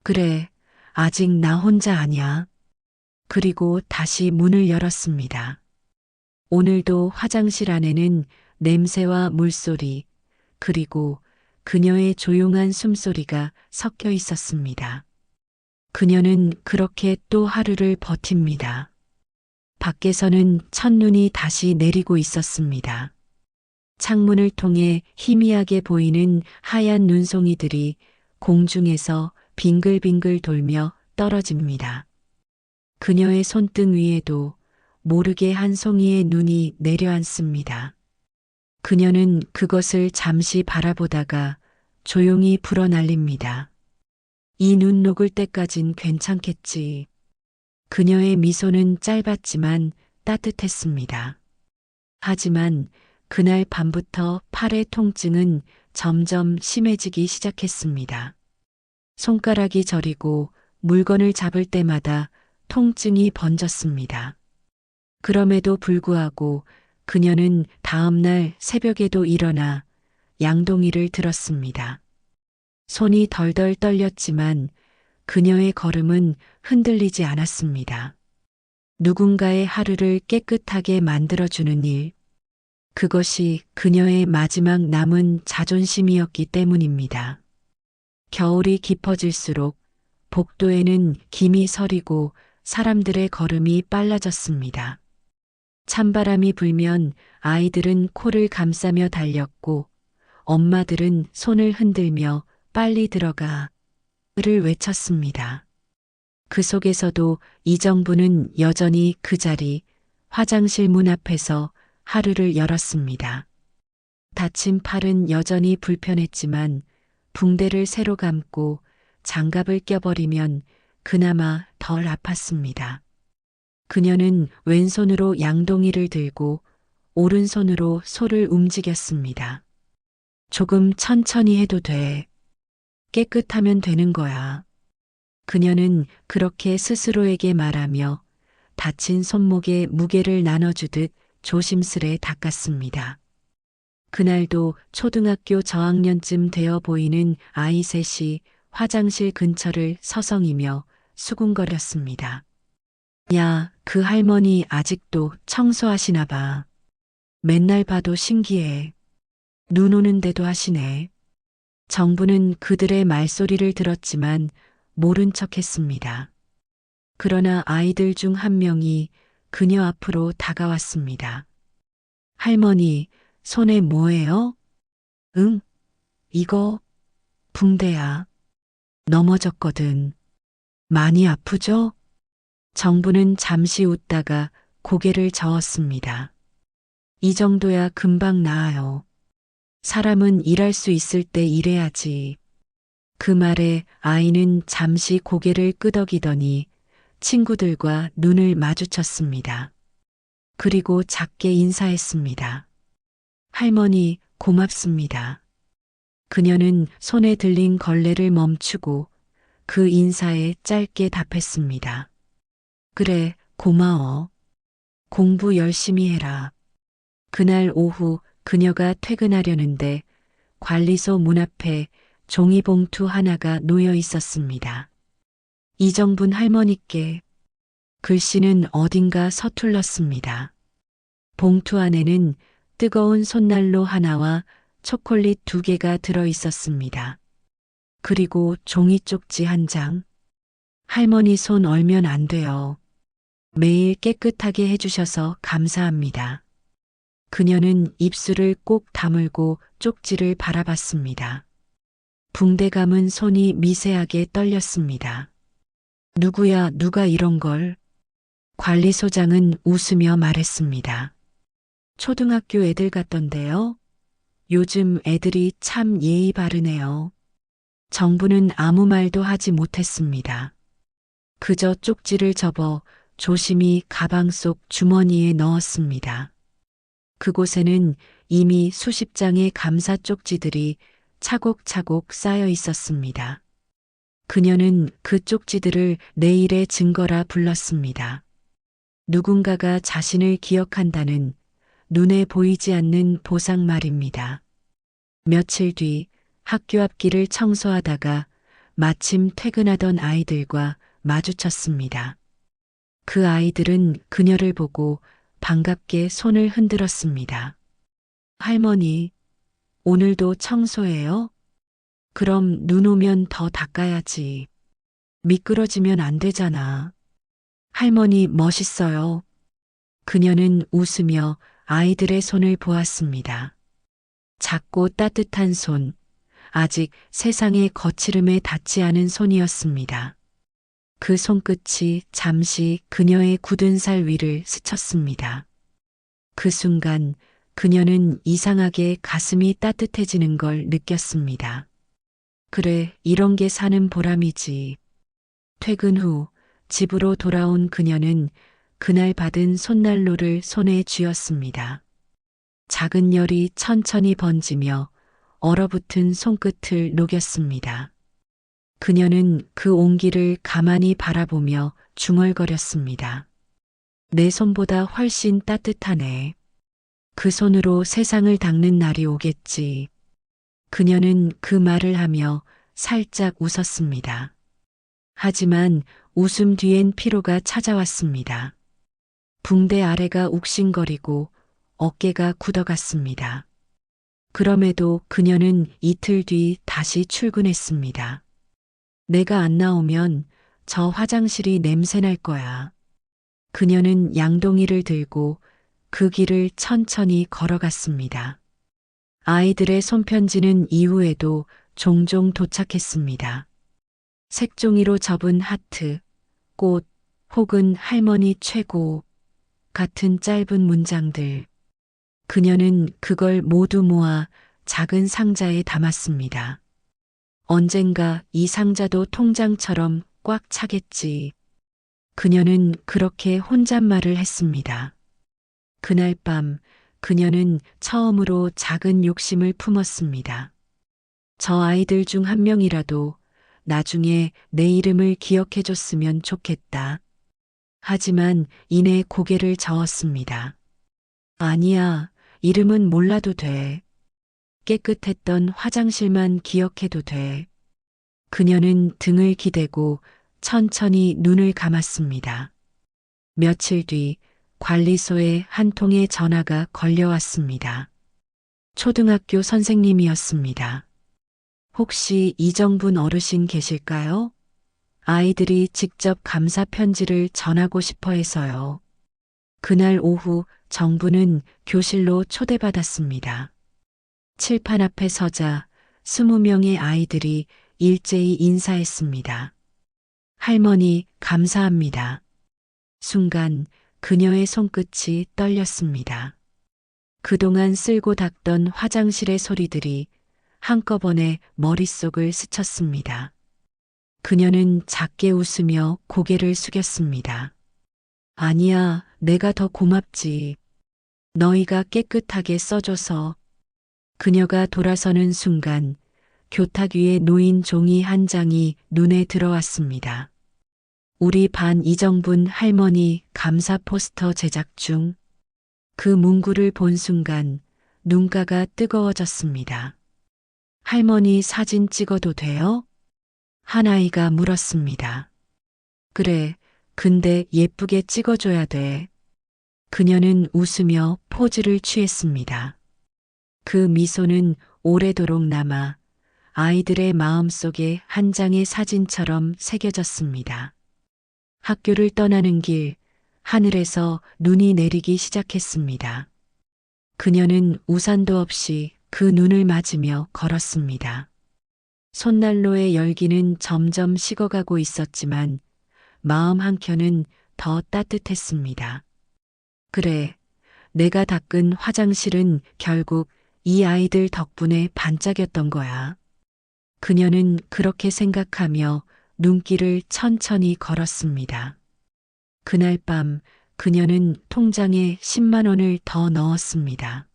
그래, 아직 나 혼자 아니야. 그리고 다시 문을 열었습니다. 오늘도 화장실 안에는 냄새와 물소리, 그리고 그녀의 조용한 숨소리가 섞여 있었습니다. 그녀는 그렇게 또 하루를 버팁니다. 밖에서는 첫눈이 다시 내리고 있었습니다. 창문을 통해 희미하게 보이는 하얀 눈송이들이 공중에서 빙글빙글 돌며 떨어집니다. 그녀의 손등 위에도 모르게 한 송이의 눈이 내려앉습니다. 그녀는 그것을 잠시 바라보다가 조용히 불어날립니다. 이 눈 녹을 때까진 괜찮겠지. 그녀의 미소는 짧았지만 따뜻했습니다. 하지만 그날 밤부터 팔의 통증은 점점 심해지기 시작했습니다. 손가락이 저리고 물건을 잡을 때마다 통증이 번졌습니다. 그럼에도 불구하고 그녀는 다음 날 새벽에도 일어나 양동이를 들었습니다. 손이 덜덜 떨렸지만 그녀의 걸음은 흔들리지 않았습니다. 누군가의 하루를 깨끗하게 만들어주는 일, 그것이 그녀의 마지막 남은 자존심이었기 때문입니다. 겨울이 깊어질수록 복도에는 김이 서리고 사람들의 걸음이 빨라졌습니다. 찬바람이 불면 아이들은 코를 감싸며 달렸고 엄마들은 손을 흔들며 빨리 들어가 를 외쳤습니다. 그 속에서도 이정부는 여전히 그 자리 화장실 문 앞에서 하루를 열었습니다. 다친 팔은 여전히 불편했지만 붕대를 새로 감고 장갑을 껴버리면 그나마 덜 아팠습니다. 그녀는 왼손으로 양동이를 들고 오른손으로 소를 움직였습니다. 조금 천천히 해도 돼. 깨끗하면 되는 거야. 그녀는 그렇게 스스로에게 말하며 다친 손목에 무게를 나눠주듯 조심스레 닦았습니다. 그날도 초등학교 저학년쯤 되어 보이는 아이 셋이 화장실 근처를 서성이며 수군거렸습니다. 야, 그 할머니 아직도 청소하시나 봐. 맨날 봐도 신기해. 눈 오는데도 하시네. 정부는 그들의 말소리를 들었지만 모른 척했습니다. 그러나 아이들 중 한 명이 그녀 앞으로 다가왔습니다. 할머니, 손에 뭐예요? 응, 이거 붕대야. 넘어졌거든. 많이 아프죠? 정부는 잠시 웃다가 고개를 저었습니다. 이 정도야 금방 나아요. 사람은 일할 수 있을 때 일해야지. 그 말에 아이는 잠시 고개를 끄덕이더니 친구들과 눈을 마주쳤습니다. 그리고 작게 인사했습니다. 할머니, 고맙습니다. 그녀는 손에 들린 걸레를 멈추고 그 인사에 짧게 답했습니다. 그래, 고마워. 공부 열심히 해라. 그날 오후 그녀가 퇴근하려는데 관리소 문 앞에 종이봉투 하나가 놓여 있었습니다. 이정분 할머니께. 글씨는 어딘가 서툴렀습니다. 봉투 안에는 뜨거운 손난로 하나와 초콜릿 2개가 들어 있었습니다. 그리고 종이 쪽지 1장. 할머니 손 얼면 안 돼요. 매일 깨끗하게 해주셔서 감사합니다. 그녀는 입술을 꼭 다물고 쪽지를 바라봤습니다. 붕대 감은 손이 미세하게 떨렸습니다. 누구야, 누가 이런 걸? 관리소장은 웃으며 말했습니다. 초등학교 애들 같던데요? 요즘 애들이 참 예의 바르네요. 정부는 아무 말도 하지 못했습니다. 그저 쪽지를 접어 조심히 가방 속 주머니에 넣었습니다. 그곳에는 이미 수십 장의 감사 쪽지들이 차곡차곡 쌓여 있었습니다. 그녀는 그 쪽지들을 내일의 증거라 불렀습니다. 누군가가 자신을 기억한다는 눈에 보이지 않는 보상 말입니다. 며칠 뒤 학교 앞길을 청소하다가 마침 퇴근하던 아이들과 마주쳤습니다. 그 아이들은 그녀를 보고 반갑게 손을 흔들었습니다. 할머니, 오늘도 청소해요? 그럼 눈 오면 더 닦아야지. 미끄러지면 안 되잖아. 할머니 멋있어요. 그녀는 웃으며 아이들의 손을 보았습니다. 작고 따뜻한 손, 아직 세상의 거칠음에 닿지 않은 손이었습니다. 그 손끝이 잠시 그녀의 굳은 살 위를 스쳤습니다. 그 순간 그녀는 이상하게 가슴이 따뜻해지는 걸 느꼈습니다. 그래, 이런 게 사는 보람이지. 퇴근 후 집으로 돌아온 그녀는 그날 받은 손난로를 손에 쥐었습니다. 작은 열이 천천히 번지며 얼어붙은 손끝을 녹였습니다. 그녀는 그 온기를 가만히 바라보며 중얼거렸습니다. 내 손보다 훨씬 따뜻하네. 그 손으로 세상을 닦는 날이 오겠지. 그녀는 그 말을 하며 살짝 웃었습니다. 하지만 웃음 뒤엔 피로가 찾아왔습니다. 붕대 아래가 욱신거리고 어깨가 굳어갔습니다. 그럼에도 그녀는 이틀 뒤 다시 출근했습니다. 내가 안 나오면 저 화장실이 냄새날 거야. 그녀는 양동이를 들고 그 길을 천천히 걸어갔습니다. 아이들의 손편지는 이후에도 종종 도착했습니다. 색종이로 접은 하트, 꽃, 혹은 할머니 최고 같은 짧은 문장들. 그녀는 그걸 모두 모아 작은 상자에 담았습니다. 언젠가 이 상자도 통장처럼 꽉 차겠지. 그녀는 그렇게 혼잣말을 했습니다. 그날 밤 그녀는 처음으로 작은 욕심을 품었습니다. 저 아이들 중 한 명이라도 나중에 내 이름을 기억해줬으면 좋겠다. 하지만 이내 고개를 저었습니다. 아니야, 이름은 몰라도 돼. 깨끗했던 화장실만 기억해도 돼. 그녀는 등을 기대고 천천히 눈을 감았습니다. 며칠 뒤 관리소에 한 통의 전화가 걸려왔습니다. 초등학교 선생님이었습니다. 혹시 이정분 어르신 계실까요? 아이들이 직접 감사 편지를 전하고 싶어 해서요. 그날 오후 정부는 교실로 초대받았습니다. 칠판 앞에 서자 20명의 아이들이 일제히 인사했습니다. 할머니, 감사합니다. 순간 그녀의 손끝이 떨렸습니다. 그동안 쓸고 닦던 화장실의 소리들이 한꺼번에 머릿속을 스쳤습니다. 그녀는 작게 웃으며 고개를 숙였습니다. 아니야, 내가 더 고맙지. 너희가 깨끗하게 써줘서. 그녀가 돌아서는 순간 교탁 위에 놓인 종이 한 장이 눈에 들어왔습니다. 우리 반 이정분 할머니 감사 포스터 제작 중. 그 문구를 본 순간 눈가가 뜨거워졌습니다. 할머니 사진 찍어도 돼요? 한 아이가 물었습니다. 그래, 근데 예쁘게 찍어줘야 돼. 그녀는 웃으며 포즈를 취했습니다. 그 미소는 오래도록 남아 아이들의 마음속에 한 장의 사진처럼 새겨졌습니다. 학교를 떠나는 길, 하늘에서 눈이 내리기 시작했습니다. 그녀는 우산도 없이 그 눈을 맞으며 걸었습니다. 손난로의 열기는 점점 식어가고 있었지만 마음 한켠은 더 따뜻했습니다. 그래, 내가 닦은 화장실은 결국 이 아이들 덕분에 반짝였던 거야. 그녀는 그렇게 생각하며 눈길을 천천히 걸었습니다. 그날 밤 그녀는 통장에 10만 원을 더 넣었습니다.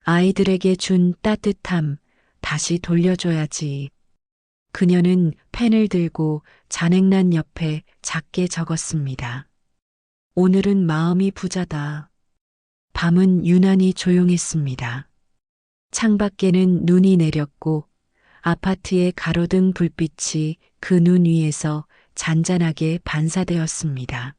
아이들에게 준 따뜻함 다시 돌려줘야지. 그녀는 펜을 들고 잔액란 옆에 작게 적었습니다. 오늘은 마음이 부자다. 밤은 유난히 조용했습니다. 창밖에는 눈이 내렸고 아파트의 가로등 불빛이 그 눈 위에서 잔잔하게 반사되었습니다.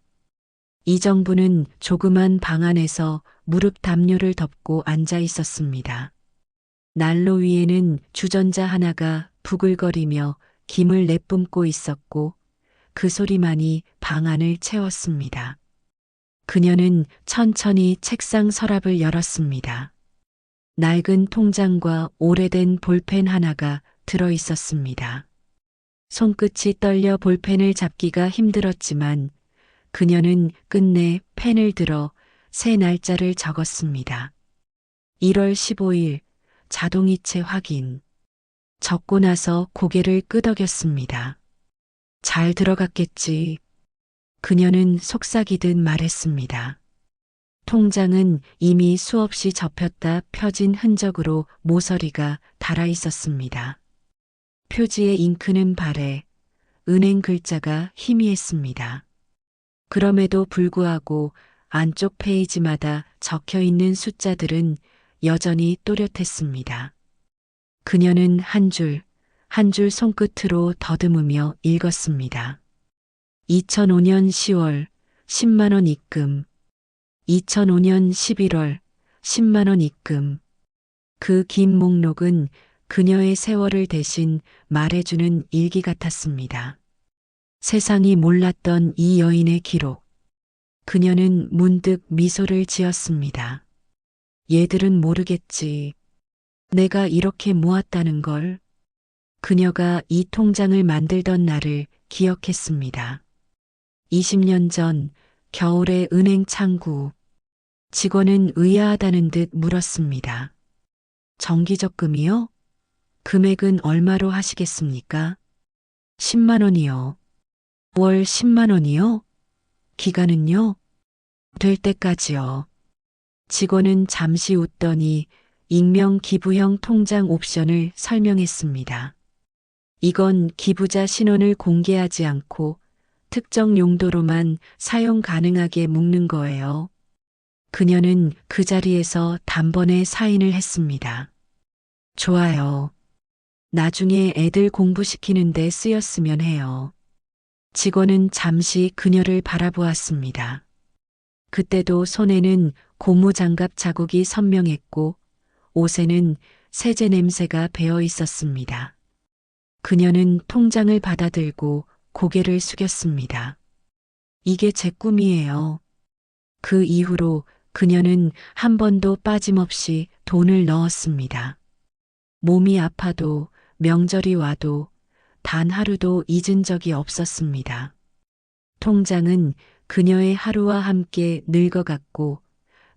이정부는 조그만 방 안에서 무릎 담요를 덮고 앉아 있었습니다. 난로 위에는 주전자 하나가 부글거리며 김을 내뿜고 있었고 그 소리만이 방 안을 채웠습니다. 그녀는 천천히 책상 서랍을 열었습니다. 낡은 통장과 오래된 볼펜 하나가 들어 있었습니다. 손끝이 떨려 볼펜을 잡기가 힘들었지만 그녀는 끝내 펜을 들어 새 날짜를 적었습니다. 1월 15일 자동이체 확인. 적고 나서 고개를 끄덕였습니다. 잘 들어갔겠지. 그녀는 속삭이듯 말했습니다. 통장은 이미 수없이 접혔다 펴진 흔적으로 모서리가 달아 있었습니다. 표지의 잉크는 바래 은행 글자가 희미했습니다. 그럼에도 불구하고 안쪽 페이지마다 적혀 있는 숫자들은 여전히 또렷했습니다. 그녀는 한 줄, 한 줄 손끝으로 더듬으며 읽었습니다. 2005년 10월 10만 원 입금. 2005년 11월 10만 원 입금. 그 긴 목록은 그녀의 세월을 대신 말해주는 일기 같았습니다. 세상이 몰랐던 이 여인의 기록. 그녀는 문득 미소를 지었습니다. 얘들은 모르겠지. 내가 이렇게 모았다는 걸. 그녀가 이 통장을 만들던 날을 기억했습니다. 20년 전 겨울의 은행 창구. 직원은 의아하다는 듯 물었습니다. 정기적금이요? 금액은 얼마로 하시겠습니까? 10만 원이요. 월 10만 원이요? 기간은요? 될 때까지요. 직원은 잠시 웃더니 익명 기부형 통장 옵션을 설명했습니다. 이건 기부자 신원을 공개하지 않고 특정 용도로만 사용 가능하게 묶는 거예요. 그녀는 그 자리에서 단번에 사인을 했습니다. 좋아요. 나중에 애들 공부시키는데 쓰였으면 해요. 직원은 잠시 그녀를 바라보았습니다. 그때도 손에는 고무장갑 자국이 선명했고 옷에는 세제 냄새가 배어 있었습니다. 그녀는 통장을 받아들고 고개를 숙였습니다. 이게 제 꿈이에요. 그 이후로 그녀는 한 번도 빠짐없이 돈을 넣었습니다. 몸이 아파도 명절이 와도 단 하루도 잊은 적이 없었습니다. 통장은 그녀의 하루와 함께 늙어갔고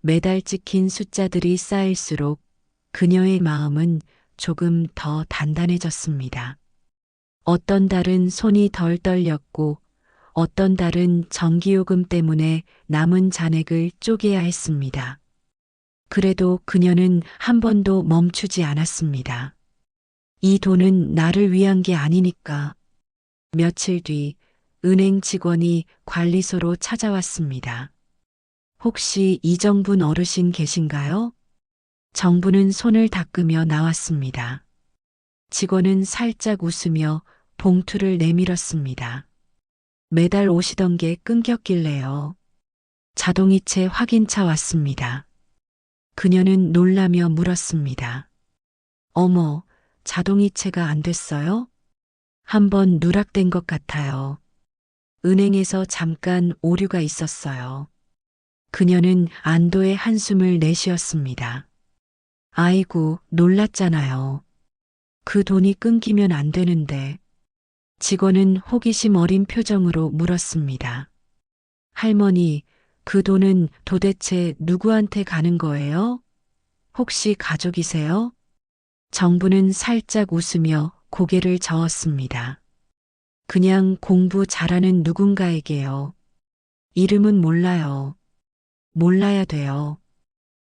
매달 찍힌 숫자들이 쌓일수록 그녀의 마음은 조금 더 단단해졌습니다. 어떤 달은 손이 덜 떨렸고 어떤 달은 전기요금 때문에 남은 잔액을 쪼개야 했습니다. 그래도 그녀는 한 번도 멈추지 않았습니다. 이 돈은 나를 위한 게 아니니까. 며칠 뒤 은행 직원이 관리소로 찾아왔습니다. 혹시 이정분 어르신 계신가요? 정부는 손을 닦으며 나왔습니다. 직원은 살짝 웃으며 봉투를 내밀었습니다. 매달 오시던 게 끊겼길래요. 자동이체 확인차 왔습니다. 그녀는 놀라며 물었습니다. 어머, 자동이체가 안 됐어요? 한번 누락된 것 같아요. 은행에서 잠깐 오류가 있었어요. 그녀는 안도의 한숨을 내쉬었습니다. 아이고, 놀랐잖아요. 그 돈이 끊기면 안 되는데. 직원은 호기심 어린 표정으로 물었습니다. 할머니, 그 돈은 도대체 누구한테 가는 거예요? 혹시 가족이세요? 정부는 살짝 웃으며 고개를 저었습니다. 그냥 공부 잘하는 누군가에게요. 이름은 몰라요. 몰라야 돼요.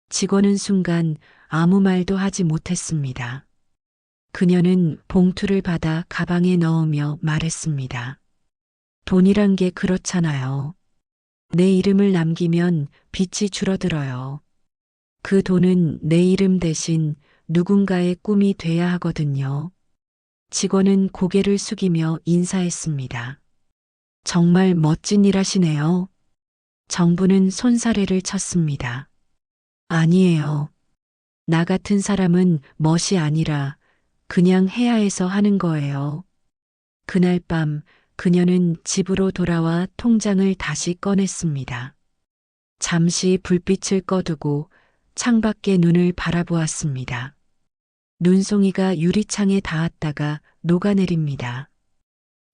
직원은 순간 아무 말도 하지 못했습니다. 그녀는 봉투를 받아 가방에 넣으며 말했습니다. 돈이란 게 그렇잖아요. 내 이름을 남기면 빚이 줄어들어요. 그 돈은 내 이름 대신 누군가의 꿈이 돼야 하거든요. 직원은 고개를 숙이며 인사했습니다. 정말 멋진 일 하시네요. 정부는 손사래를 쳤습니다. 아니에요. 나 같은 사람은 멋이 아니라 그냥 해야 해서 하는 거예요. 그날 밤 그녀는 집으로 돌아와 통장을 다시 꺼냈습니다. 잠시 불빛을 꺼두고 창밖에 눈을 바라보았습니다. 눈송이가 유리창에 닿았다가 녹아내립니다.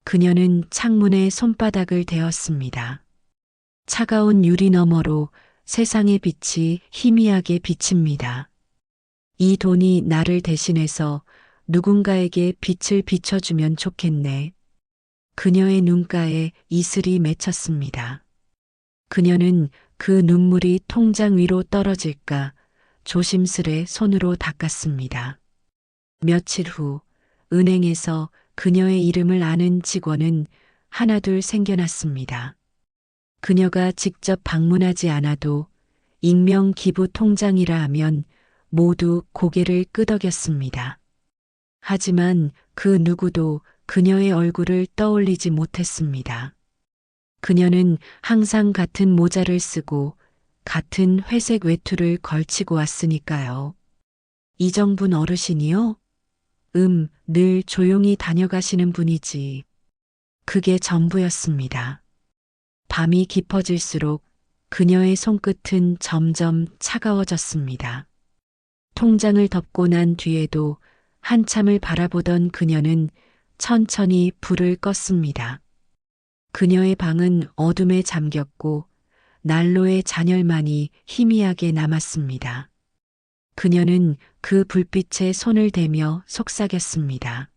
그녀는 창문에 손바닥을 대었습니다. 차가운 유리 너머로 세상의 빛이 희미하게 비칩니다. 이 돈이 나를 대신해서 누군가에게 빛을 비춰주면 좋겠네. 그녀의 눈가에 이슬이 맺혔습니다. 그녀는 그 눈물이 통장 위로 떨어질까 조심스레 손으로 닦았습니다. 며칠 후 은행에서 그녀의 이름을 아는 직원은 하나둘 생겨났습니다. 그녀가 직접 방문하지 않아도 익명 기부 통장이라 하면 모두 고개를 끄덕였습니다. 하지만 그 누구도 그녀의 얼굴을 떠올리지 못했습니다. 그녀는 항상 같은 모자를 쓰고 같은 회색 외투를 걸치고 왔으니까요. 이정분 어르신이요? 늘 조용히 다녀가시는 분이지. 그게 전부였습니다. 밤이 깊어질수록 그녀의 손끝은 점점 차가워졌습니다. 통장을 덮고 난 뒤에도 한참을 바라보던 그녀는 천천히 불을 껐습니다. 그녀의 방은 어둠에 잠겼고 난로의 잔열만이 희미하게 남았습니다. 그녀는 그 불빛에 손을 대며 속삭였습니다.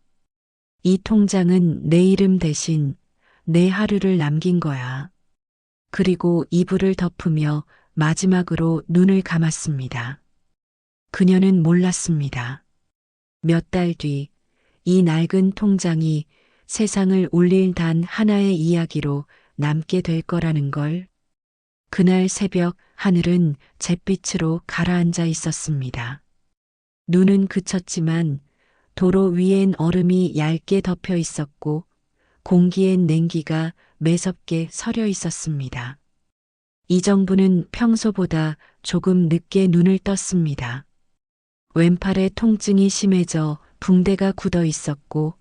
이 통장은 내 이름 대신 내 하루를 남긴 거야. 그리고 이불을 덮으며 마지막으로 눈을 감았습니다. 그녀는 몰랐습니다. 몇 달 뒤 이 낡은 통장이 세상을 울릴 단 하나의 이야기로 남게 될 거라는 걸. 그날 새벽 하늘은 잿빛으로 가라앉아 있었습니다. 눈은 그쳤지만 도로 위엔 얼음이 얇게 덮여 있었고 공기엔 냉기가 매섭게 서려 있었습니다. 이정부는 평소보다 조금 늦게 눈을 떴습니다. 왼팔에 통증이 심해져 붕대가 굳어 있었고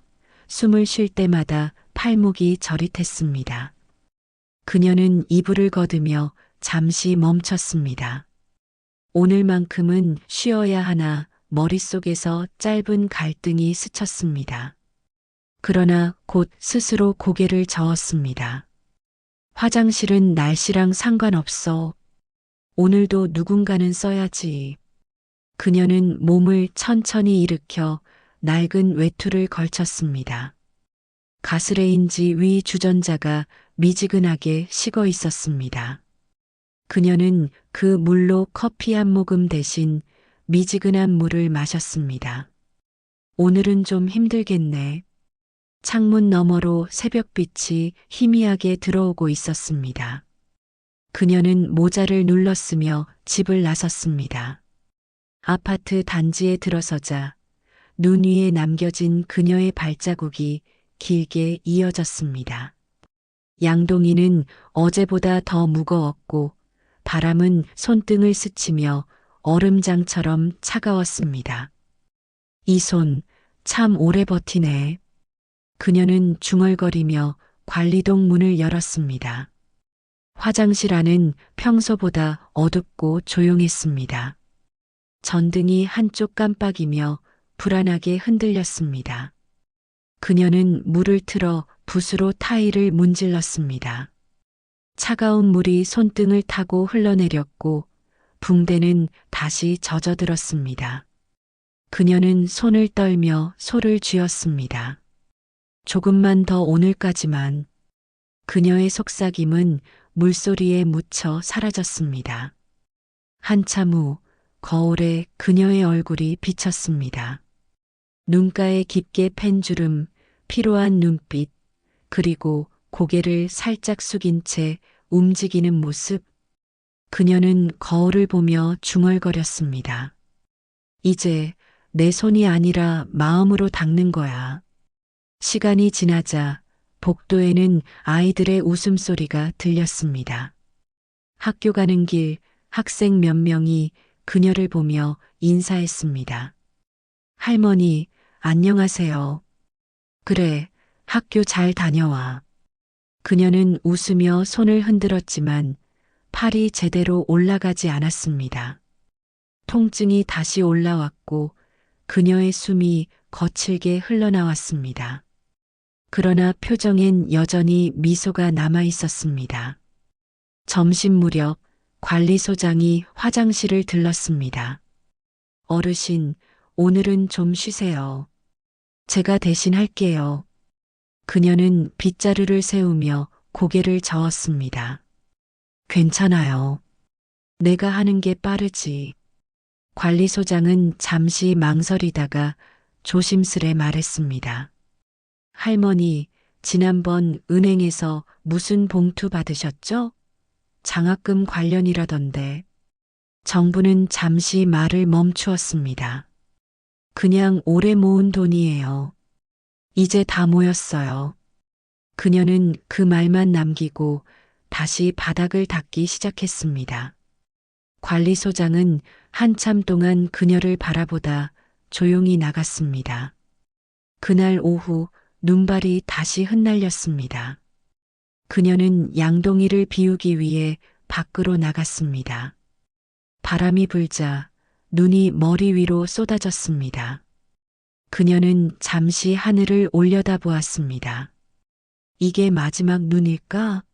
숨을 쉴 때마다 팔목이 저릿했습니다. 그녀는 이불을 걷으며 잠시 멈췄습니다. 오늘만큼은 쉬어야 하나 머릿속에서 짧은 갈등이 스쳤습니다. 그러나 곧 스스로 고개를 저었습니다. 화장실은 날씨랑 상관없어. 오늘도 누군가는 써야지. 그녀는 몸을 천천히 일으켜 낡은 외투를 걸쳤습니다. 가스레인지 위 주전자가 미지근하게 식어 있었습니다. 그녀는 그 물로 커피 한 모금 대신 미지근한 물을 마셨습니다. 오늘은 좀 힘들겠네. 창문 너머로 새벽빛이 희미하게 들어오고 있었습니다. 그녀는 모자를 눌렀으며 집을 나섰습니다. 아파트 단지에 들어서자 눈 위에 남겨진 그녀의 발자국이 길게 이어졌습니다. 양동이는 어제보다 더 무거웠고 바람은 손등을 스치며 얼음장처럼 차가웠습니다. 이 손 참 오래 버티네. 그녀는 중얼거리며 관리동 문을 열었습니다. 화장실 안은 평소보다 어둡고 조용했습니다. 전등이 한쪽 깜빡이며 불안하게 흔들렸습니다. 그녀는 물을 틀어 붓으로 타일을 문질렀습니다. 차가운 물이 손등을 타고 흘러내렸고 붕대는 다시 젖어들었습니다. 그녀는 손을 떨며 소를 쥐었습니다. 조금만 더 오늘까지만. 그녀의 속삭임은 물소리에 묻혀 사라졌습니다. 한참 후 거울에 그녀의 얼굴이 비쳤습니다. 눈가에 깊게 팬 주름, 피로한 눈빛, 그리고 고개를 살짝 숙인 채 움직이는 모습. 그녀는 거울을 보며 중얼거렸습니다. 이제 내 손이 아니라 마음으로 닦는 거야. 시간이 지나자 복도에는 아이들의 웃음소리가 들렸습니다. 학교 가는 길 학생 몇 명이 그녀를 보며 인사했습니다. 할머니, 안녕하세요. 그래, 학교 잘 다녀와. 그녀는 웃으며 손을 흔들었지만 팔이 제대로 올라가지 않았습니다. 통증이 다시 올라왔고 그녀의 숨이 거칠게 흘러나왔습니다. 그러나 표정엔 여전히 미소가 남아 있었습니다. 점심 무렵 관리소장이 화장실을 들렀습니다. 어르신, 오늘은 좀 쉬세요. 제가 대신 할게요. 그녀는 빗자루를 세우며 고개를 저었습니다. 괜찮아요. 내가 하는 게 빠르지. 관리소장은 잠시 망설이다가 조심스레 말했습니다. 할머니, 지난번 은행에서 무슨 봉투 받으셨죠? 장학금 관련이라던데. 정부는 잠시 말을 멈추었습니다. 그냥 오래 모은 돈이에요. 이제 다 모였어요. 그녀는 그 말만 남기고 다시 바닥을 닦기 시작했습니다. 관리소장은 한참 동안 그녀를 바라보다 조용히 나갔습니다. 그날 오후 눈발이 다시 흩날렸습니다. 그녀는 양동이를 비우기 위해 밖으로 나갔습니다. 바람이 불자 눈이 머리 위로 쏟아졌습니다. 그녀는 잠시 하늘을 올려다보았습니다. 이게 마지막 눈일까?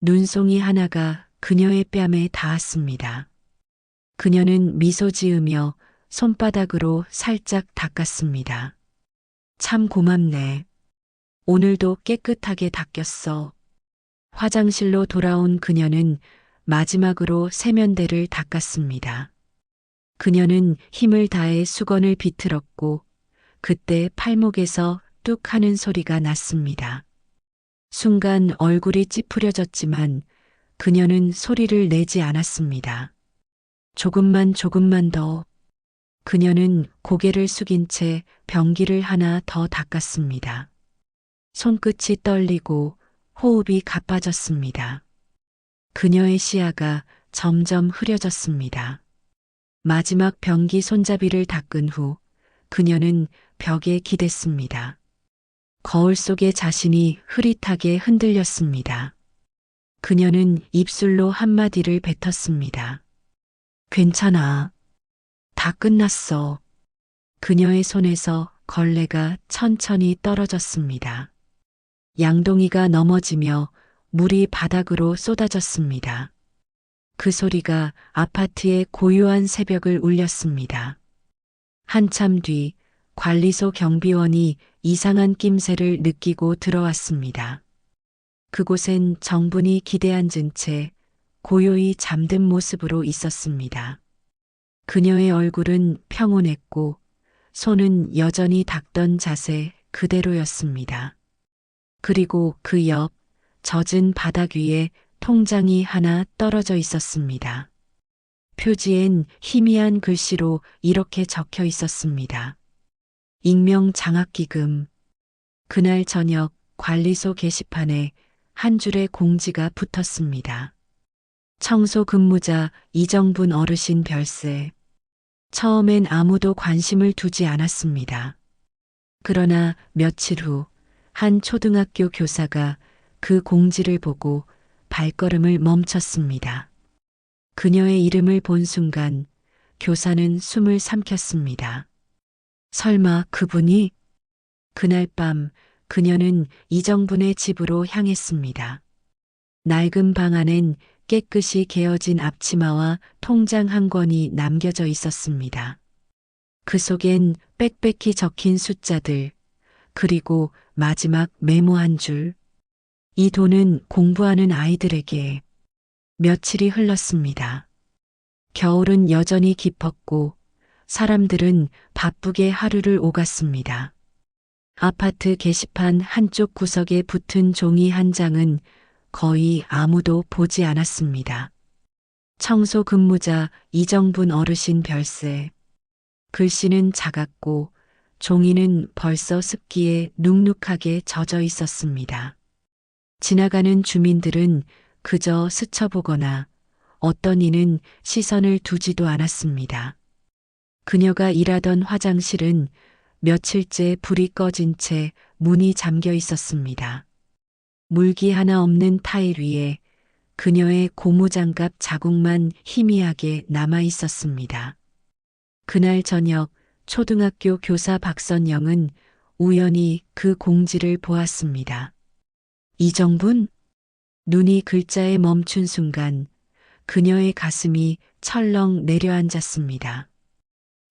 눈송이 하나가 그녀의 뺨에 닿았습니다. 그녀는 미소 지으며 손바닥으로 살짝 닦았습니다. 참 고맙네. 오늘도 깨끗하게 닦였어. 화장실로 돌아온 그녀는 마지막으로 세면대를 닦았습니다. 그녀는 힘을 다해 수건을 비틀었고 그때 팔목에서 뚝 하는 소리가 났습니다. 순간 얼굴이 찌푸려졌지만 그녀는 소리를 내지 않았습니다. 조금만 더. 그녀는 고개를 숙인 채 변기를 하나 더 닦았습니다. 손끝이 떨리고 호흡이 가빠졌습니다. 그녀의 시야가 점점 흐려졌습니다. 마지막 변기 손잡이를 닦은 후 그녀는 벽에 기댔습니다. 거울 속의 자신이 흐릿하게 흔들렸습니다. 그녀는 입술로 한마디를 뱉었습니다. 괜찮아. 다 끝났어. 그녀의 손에서 걸레가 천천히 떨어졌습니다. 양동이가 넘어지며 물이 바닥으로 쏟아졌습니다. 그 소리가 아파트의 고요한 새벽을 울렸습니다. 한참 뒤 관리소 경비원이 이상한 낌새를 느끼고 들어왔습니다. 그곳엔 정분이 기대앉은 채 고요히 잠든 모습으로 있었습니다. 그녀의 얼굴은 평온했고 손은 여전히 닦던 자세 그대로였습니다. 그리고 그 옆 젖은 바닥 위에 통장이 하나 떨어져 있었습니다. 표지엔 희미한 글씨로 이렇게 적혀 있었습니다. 익명 장학기금. 그날 저녁 관리소 게시판에 한 줄의 공지가 붙었습니다. 청소 근무자 이정분 어르신 별세. 처음엔 아무도 관심을 두지 않았습니다. 그러나 며칠 후 한 초등학교 교사가 그 공지를 보고 발걸음을 멈췄습니다. 그녀의 이름을 본 순간 교사는 숨을 삼켰습니다. 설마 그분이? 그날 밤 그녀는 이정분의 집으로 향했습니다. 낡은 방 안엔 깨끗이 개어진 앞치마와 통장 한 권이 남겨져 있었습니다. 그 속엔 빽빽히 적힌 숫자들, 그리고 마지막 메모 한 줄. 이 돈은 공부하는 아이들에게. 며칠이 흘렀습니다. 겨울은 여전히 깊었고 사람들은 바쁘게 하루를 오갔습니다. 아파트 게시판 한쪽 구석에 붙은 종이 한 장은 거의 아무도 보지 않았습니다. 청소 근무자 이정분 어르신 별세. 글씨는 작았고 종이는 벌써 습기에 눅눅하게 젖어 있었습니다. 지나가는 주민들은 그저 스쳐보거나 어떤 이는 시선을 두지도 않았습니다. 그녀가 일하던 화장실은 며칠째 불이 꺼진 채 문이 잠겨 있었습니다. 물기 하나 없는 타일 위에 그녀의 고무장갑 자국만 희미하게 남아 있었습니다. 그날 저녁 초등학교 교사 박선영은 우연히 그 공지를 보았습니다. 이정분? 눈이 글자에 멈춘 순간 그녀의 가슴이 철렁 내려앉았습니다.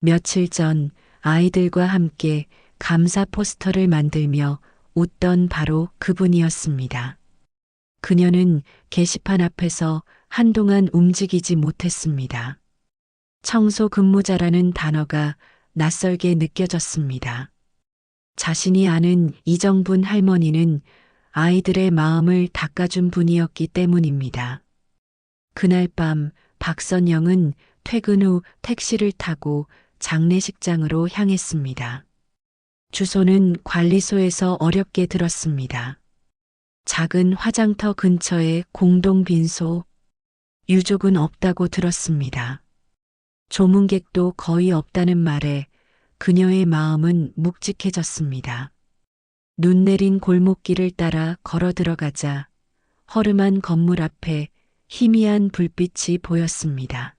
며칠 전 아이들과 함께 감사 포스터를 만들며 웃던 바로 그분이었습니다. 그녀는 게시판 앞에서 한동안 움직이지 못했습니다. 청소 근무자라는 단어가 낯설게 느껴졌습니다. 자신이 아는 이정분 할머니는 아이들의 마음을 닦아준 분이었기 때문입니다. 그날 밤 박선영은 퇴근 후 택시를 타고 장례식장으로 향했습니다. 주소는 관리소에서 어렵게 들었습니다. 작은 화장터 근처의 공동 빈소. 유족은 없다고 들었습니다. 조문객도 거의 없다는 말에 그녀의 마음은 묵직해졌습니다. 눈 내린 골목길을 따라 걸어 들어가자 허름한 건물 앞에 희미한 불빛이 보였습니다.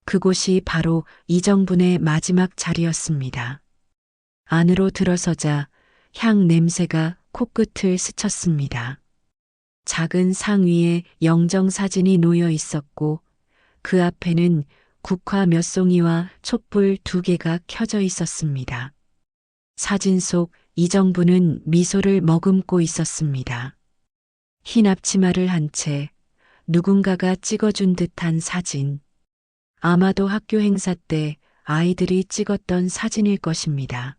그곳이 바로 이정분의 마지막 자리였습니다. 안으로 들어서자 향 냄새가 코끝을 스쳤습니다. 작은 상 위에 영정사진이 놓여 있었고 그 앞에는 국화 몇 송이와 촛불 2개가 켜져 있었습니다. 사진 속 이정분은 미소를 머금고 있었습니다. 흰 앞치마를 한 채 누군가가 찍어준 듯한 사진. 아마도 학교 행사 때 아이들이 찍었던 사진일 것입니다.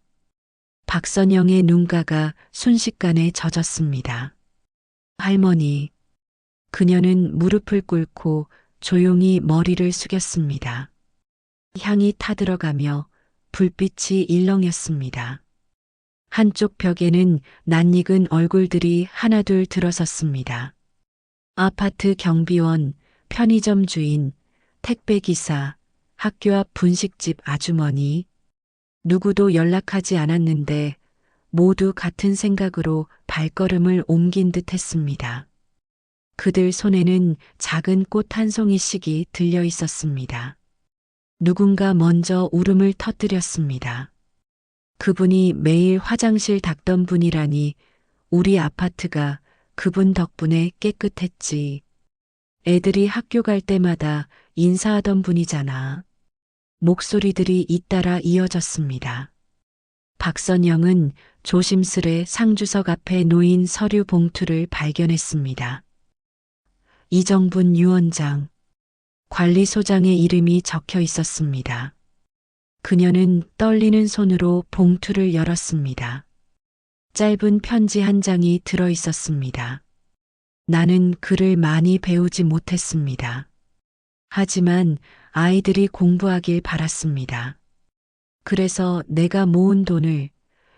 박선영의 눈가가 순식간에 젖었습니다. 할머니. 그녀는 무릎을 꿇고 조용히 머리를 숙였습니다. 향이 타들어가며 불빛이 일렁였습니다. 한쪽 벽에는 낯익은 얼굴들이 하나둘 들어섰습니다. 아파트 경비원, 편의점 주인, 택배기사, 학교 앞 분식집 아주머니. 누구도 연락하지 않았는데 모두 같은 생각으로 발걸음을 옮긴 듯 했습니다. 그들 손에는 작은 꽃 한 송이씩이 들려 있었습니다. 누군가 먼저 울음을 터뜨렸습니다. 그분이 매일 화장실 닦던 분이라니 우리 아파트가 그분 덕분에 깨끗했지. 애들이 학교 갈 때마다 인사하던 분이잖아. 목소리들이 잇따라 이어졌습니다. 박선영은 조심스레 상주석 앞에 놓인 서류 봉투를 발견했습니다. 이정분 유원장, 관리소장의 이름이 적혀 있었습니다. 그녀는 떨리는 손으로 봉투를 열었습니다. 짧은 편지 한 장이 들어 있었습니다. 나는 글을 많이 배우지 못했습니다. 하지만 아이들이 공부하길 바랐습니다. 그래서 내가 모은 돈을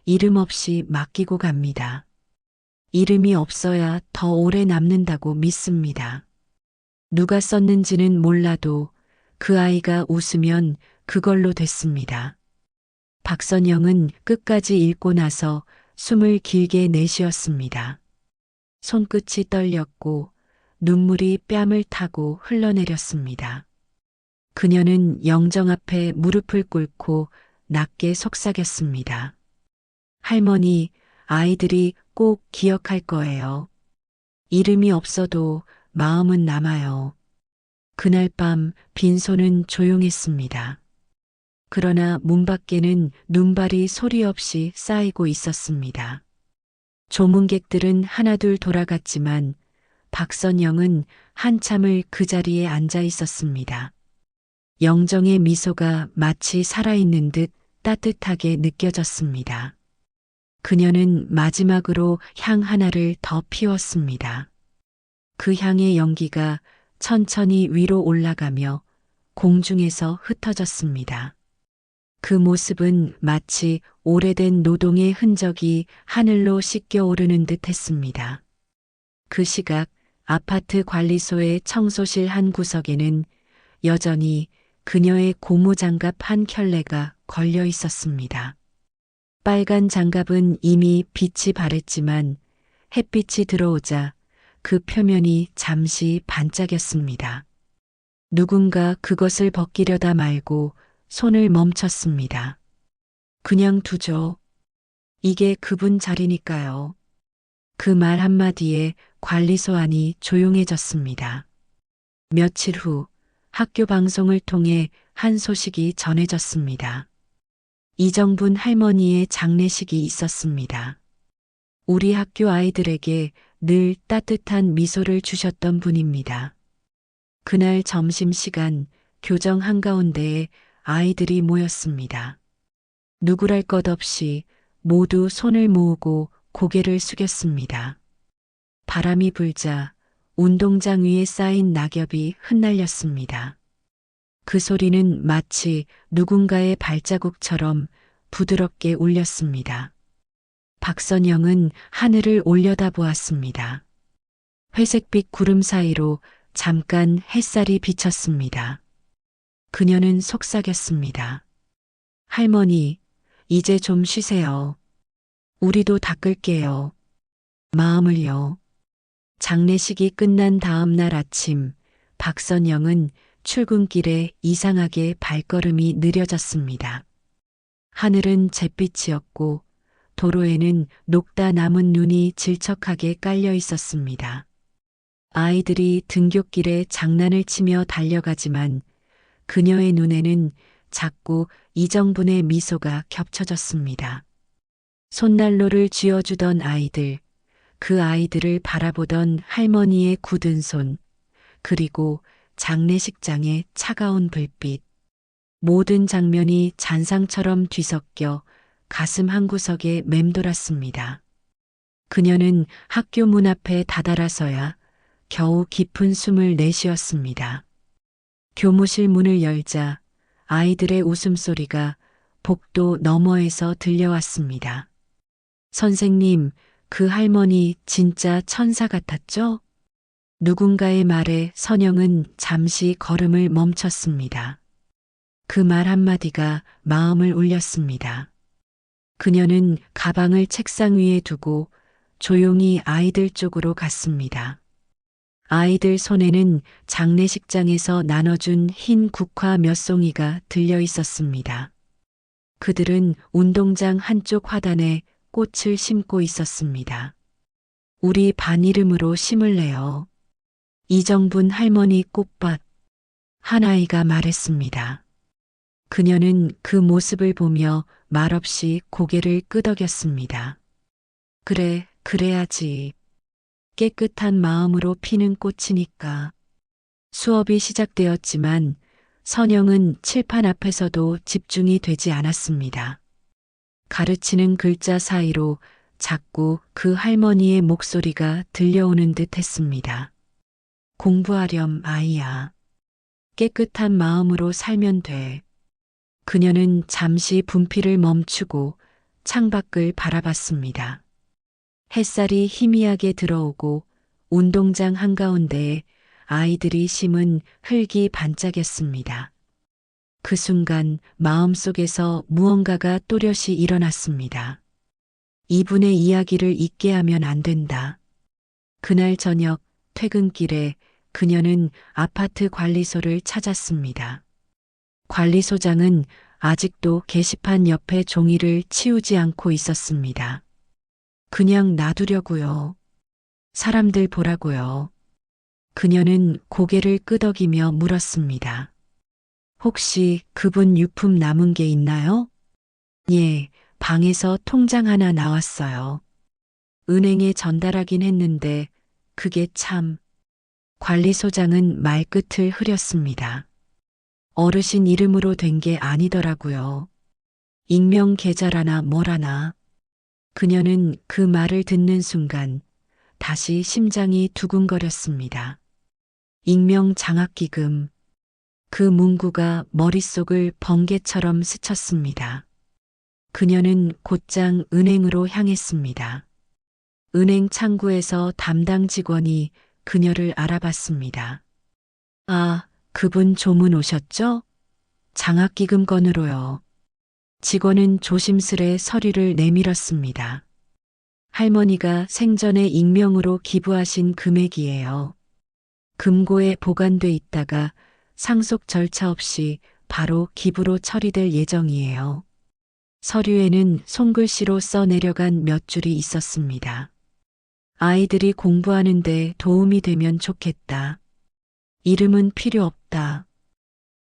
이름 없이 맡기고 갑니다. 이름이 없어야 더 오래 남는다고 믿습니다. 누가 썼는지는 몰라도 그 아이가 웃으면 그걸로 됐습니다. 박선영은 끝까지 읽고 나서 숨을 길게 내쉬었습니다. 손끝이 떨렸고 눈물이 뺨을 타고 흘러내렸습니다. 그녀는 영정 앞에 무릎을 꿇고 낮게 속삭였습니다. 할머니, 아이들이 꼭 기억할 거예요. 이름이 없어도 마음은 남아요. 그날 밤 빈소는 조용했습니다. 그러나 문 밖에는 눈발이 소리 없이 쌓이고 있었습니다. 조문객들은 하나둘 돌아갔지만 박선영은 한참을 그 자리에 앉아 있었습니다. 영정의 미소가 마치 살아있는 듯 따뜻하게 느껴졌습니다. 그녀는 마지막으로 향 하나를 더 피웠습니다. 그 향의 연기가 천천히 위로 올라가며 공중에서 흩어졌습니다. 그 모습은 마치 오래된 노동의 흔적이 하늘로 씻겨오르는 듯 했습니다. 그 시각 아파트 관리소의 청소실 한 구석에는 여전히 그녀의 고무장갑 한 켤레가 걸려 있었습니다. 빨간 장갑은 이미 빛이 바랬지만 햇빛이 들어오자 그 표면이 잠시 반짝였습니다. 누군가 그것을 벗기려다 말고 손을 멈췄습니다. 그냥 두죠. 이게 그분 자리니까요. 그 말 한마디에 관리소 안이 조용해졌습니다. 며칠 후 학교 방송을 통해 한 소식이 전해졌습니다. 이정분 할머니의 장례식이 있었습니다. 우리 학교 아이들에게 늘 따뜻한 미소를 주셨던 분입니다. 그날 점심시간 교정 한가운데에 아이들이 모였습니다. 누구랄 것 없이 모두 손을 모으고 고개를 숙였습니다. 바람이 불자 운동장 위에 쌓인 낙엽이 흩날렸습니다. 그 소리는 마치 누군가의 발자국처럼 부드럽게 울렸습니다. 박선영은 하늘을 올려다보았습니다. 회색빛 구름 사이로 잠깐 햇살이 비쳤습니다. 그녀는 속삭였습니다. 할머니, 이제 좀 쉬세요. 우리도 닦을게요. 마음을요. 장례식이 끝난 다음 날 아침, 박선영은 출근길에 이상하게 발걸음이 느려졌습니다. 하늘은 잿빛이었고 도로에는 녹다 남은 눈이 질척하게 깔려 있었습니다. 아이들이 등굣길에 장난을 치며 달려가지만 그녀의 눈에는 자꾸 이정분의 미소가 겹쳐졌습니다. 손난로를 쥐어주던 아이들, 그 아이들을 바라보던 할머니의 굳은 손, 그리고 장례식장의 차가운 불빛. 모든 장면이 잔상처럼 뒤섞여 가슴 한구석에 맴돌았습니다. 그녀는 학교 문 앞에 다다라서야 겨우 깊은 숨을 내쉬었습니다. 교무실 문을 열자 아이들의 웃음소리가 복도 너머에서 들려왔습니다. 선생님, 그 할머니 진짜 천사 같았죠? 누군가의 말에 선영은 잠시 걸음을 멈췄습니다. 그 말 한마디가 마음을 울렸습니다. 그녀는 가방을 책상 위에 두고 조용히 아이들 쪽으로 갔습니다. 아이들 손에는 장례식장에서 나눠준 흰 국화 몇 송이가 들려 있었습니다. 그들은 운동장 한쪽 화단에 꽃을 심고 있었습니다. 우리 반 이름으로 심을래요. 이정분 할머니 꽃밭. 한 아이가 말했습니다. 그녀는 그 모습을 보며 말없이 고개를 끄덕였습니다. 그래, 그래야지. 깨끗한 마음으로 피는 꽃이니까. 수업이 시작되었지만 선영은 칠판 앞에서도 집중이 되지 않았습니다. 가르치는 글자 사이로 자꾸 그 할머니의 목소리가 들려오는 듯 했습니다. 공부하렴, 아이야. 깨끗한 마음으로 살면 돼. 그녀는 잠시 분필을 멈추고 창밖을 바라봤습니다. 햇살이 희미하게 들어오고 운동장 한가운데에 아이들이 심은 흙이 반짝였습니다. 그 순간 마음속에서 무언가가 또렷이 일어났습니다. 이분의 이야기를 잊게 하면 안 된다. 그날 저녁 퇴근길에 그녀는 아파트 관리소를 찾았습니다. 관리소장은 아직도 게시판 옆에 종이를 치우지 않고 있었습니다. 그냥 놔두려고요. 사람들 보라고요. 그녀는 고개를 끄덕이며 물었습니다. 혹시 그분 유품 남은 게 있나요? 예, 방에서 통장 하나 나왔어요. 은행에 전달하긴 했는데 그게 참. 관리소장은 말끝을 흐렸습니다. 어르신 이름으로 된 게 아니더라고요. 익명 계좌라나 뭐라나. 그녀는 그 말을 듣는 순간 다시 심장이 두근거렸습니다. 익명 장학기금. 그 문구가 머릿속을 번개처럼 스쳤습니다. 그녀는 곧장 은행으로 향했습니다. 은행 창구에서 담당 직원이 그녀를 알아봤습니다. 아, 그분 조문 오셨죠? 장학기금 건으로요. 직원은 조심스레 서류를 내밀었습니다. 할머니가 생전에 익명으로 기부하신 금액이에요. 금고에 보관돼 있다가 상속 절차 없이 바로 기부로 처리될 예정이에요. 서류에는 손글씨로 써 내려간 몇 줄이 있었습니다. 아이들이 공부하는데 도움이 되면 좋겠다. 이름은 필요 없다.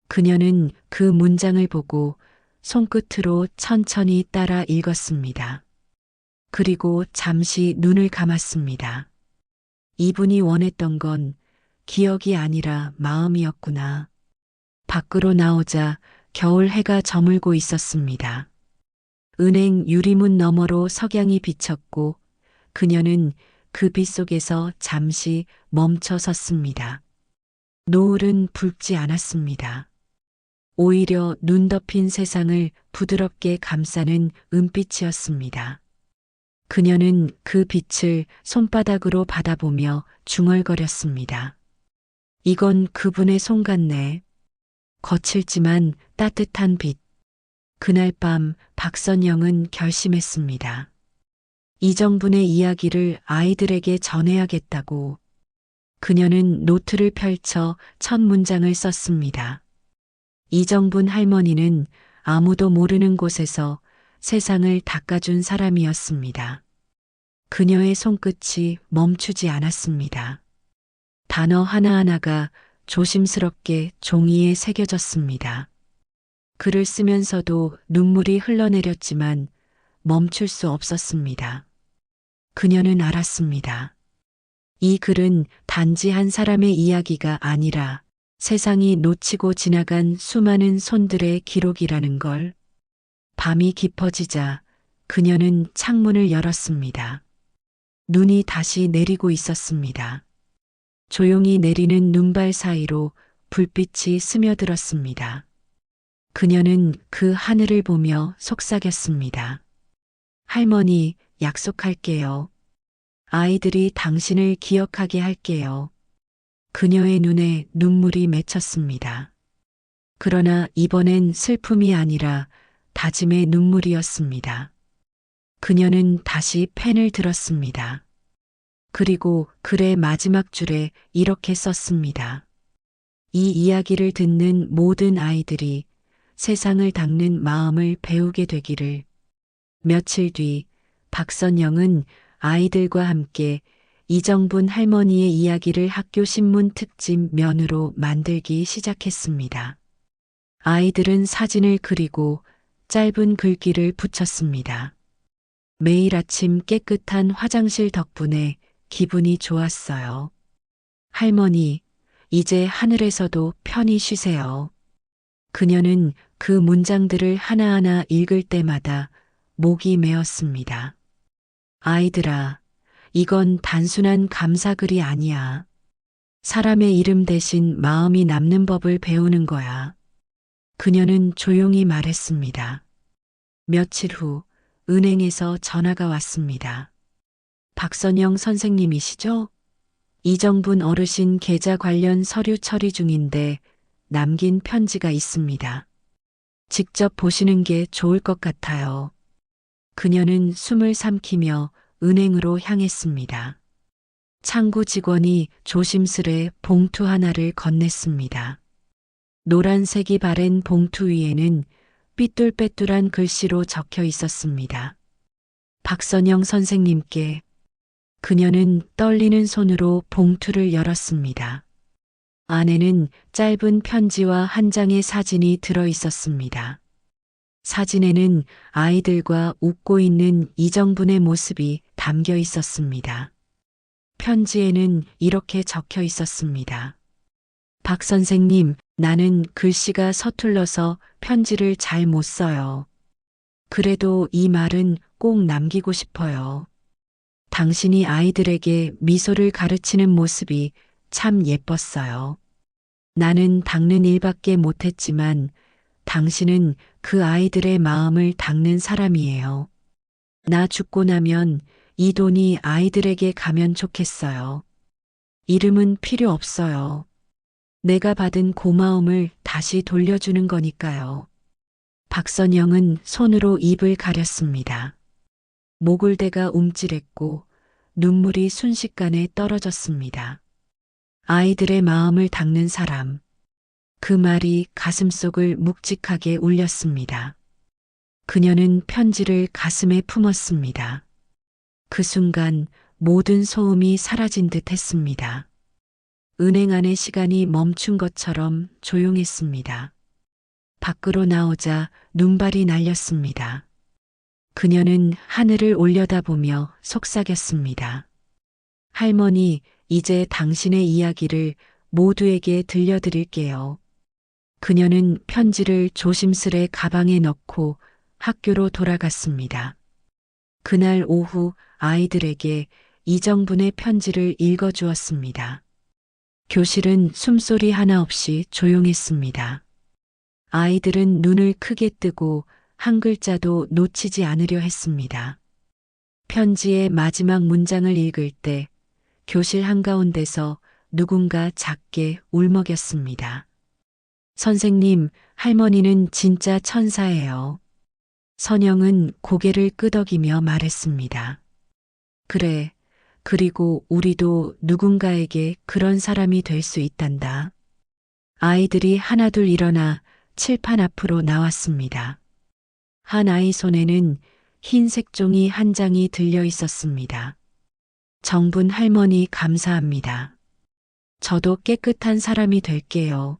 그녀는 그 문장을 보고 손끝으로 천천히 따라 읽었습니다. 그리고 잠시 눈을 감았습니다. 이분이 원했던 건 기억이 아니라 마음이었구나. 밖으로 나오자 겨울 해가 저물고 있었습니다. 은행 유리문 너머로 석양이 비쳤고 그녀는 그 빛 속에서 잠시 멈춰 섰습니다. 노을은 붉지 않았습니다. 오히려 눈 덮인 세상을 부드럽게 감싸는 은빛이었습니다. 그녀는 그 빛을 손바닥으로 받아보며 중얼거렸습니다. 이건 그분의 손 같네. 거칠지만 따뜻한 빛. 그날 밤 박선영은 결심했습니다. 이정분의 이야기를 아이들에게 전해야겠다고. 그녀는 노트를 펼쳐 첫 문장을 썼습니다. 이정분 할머니는 아무도 모르는 곳에서 세상을 닦아준 사람이었습니다. 그녀의 손끝이 멈추지 않았습니다. 단어 하나하나가 조심스럽게 종이에 새겨졌습니다. 글을 쓰면서도 눈물이 흘러내렸지만 멈출 수 없었습니다. 그녀는 알았습니다. 이 글은 단지 한 사람의 이야기가 아니라 세상이 놓치고 지나간 수많은 손들의 기록이라는 걸. 밤이 깊어지자 그녀는 창문을 열었습니다. 눈이 다시 내리고 있었습니다. 조용히 내리는 눈발 사이로 불빛이 스며들었습니다. 그녀는 그 하늘을 보며 속삭였습니다. 할머니, 약속할게요. 아이들이 당신을 기억하게 할게요. 그녀의 눈에 눈물이 맺혔습니다. 그러나 이번엔 슬픔이 아니라 다짐의 눈물이었습니다. 그녀는 다시 펜을 들었습니다. 그리고 글의 마지막 줄에 이렇게 썼습니다. 이 이야기를 듣는 모든 아이들이 세상을 닦는 마음을 배우게 되기를. 며칠 뒤 박선영은 아이들과 함께 이정분 할머니의 이야기를 학교 신문 특집 면으로 만들기 시작했습니다. 아이들은 사진을 그리고 짧은 글귀를 붙였습니다. 매일 아침 깨끗한 화장실 덕분에 기분이 좋았어요. 할머니, 이제 하늘에서도 편히 쉬세요. 그녀는 그 문장들을 하나하나 읽을 때마다 목이 메었습니다. 아이들아, 이건 단순한 감사글이 아니야. 사람의 이름 대신 마음이 남는 법을 배우는 거야. 그녀는 조용히 말했습니다. 며칠 후 은행에서 전화가 왔습니다. 박선영 선생님이시죠? 이정분 어르신 계좌 관련 서류 처리 중인데 남긴 편지가 있습니다. 직접 보시는 게 좋을 것 같아요. 그녀는 숨을 삼키며 은행으로 향했습니다. 창구 직원이 조심스레 봉투 하나를 건넸습니다. 노란색이 바랜 봉투 위에는 삐뚤빼뚤한 글씨로 적혀 있었습니다. 박선영 선생님께. 그녀는 떨리는 손으로 봉투를 열었습니다. 안에는 짧은 편지와 한 장의 사진이 들어 있었습니다. 사진에는 아이들과 웃고 있는 이정분의 모습이 담겨 있었습니다. 편지에는 이렇게 적혀 있었습니다. 박 선생님, 나는 글씨가 서툴러서 편지를 잘 못 써요. 그래도 이 말은 꼭 남기고 싶어요. 당신이 아이들에게 미소를 가르치는 모습이 참 예뻤어요. 나는 닦는 일밖에 못했지만 당신은 그 아이들의 마음을 닦는 사람이에요. 나 죽고 나면 이 돈이 아이들에게 가면 좋겠어요. 이름은 필요 없어요. 내가 받은 고마움을 다시 돌려주는 거니까요. 박선영은 손으로 입을 가렸습니다. 목울대가 움찔했고 눈물이 순식간에 떨어졌습니다. 아이들의 마음을 닦는 사람. 그 말이 가슴속을 묵직하게 울렸습니다. 그녀는 편지를 가슴에 품었습니다. 그 순간 모든 소음이 사라진 듯 했습니다. 은행 안의 시간이 멈춘 것처럼 조용했습니다. 밖으로 나오자 눈발이 날렸습니다. 그녀는 하늘을 올려다보며 속삭였습니다. 할머니, 이제 당신의 이야기를 모두에게 들려드릴게요. 그녀는 편지를 조심스레 가방에 넣고 학교로 돌아갔습니다. 그날 오후 아이들에게 이정분의 편지를 읽어주었습니다. 교실은 숨소리 하나 없이 조용했습니다. 아이들은 눈을 크게 뜨고 한 글자도 놓치지 않으려 했습니다. 편지의 마지막 문장을 읽을 때 교실 한가운데서 누군가 작게 울먹였습니다. 선생님, 할머니는 진짜 천사예요. 선영은 고개를 끄덕이며 말했습니다. 그래, 그리고 우리도 누군가에게 그런 사람이 될 수 있단다. 아이들이 하나둘 일어나 칠판 앞으로 나왔습니다. 한 아이 손에는 흰 색종이 한 장이 들려 있었습니다. 정분 할머니 감사합니다. 저도 깨끗한 사람이 될게요.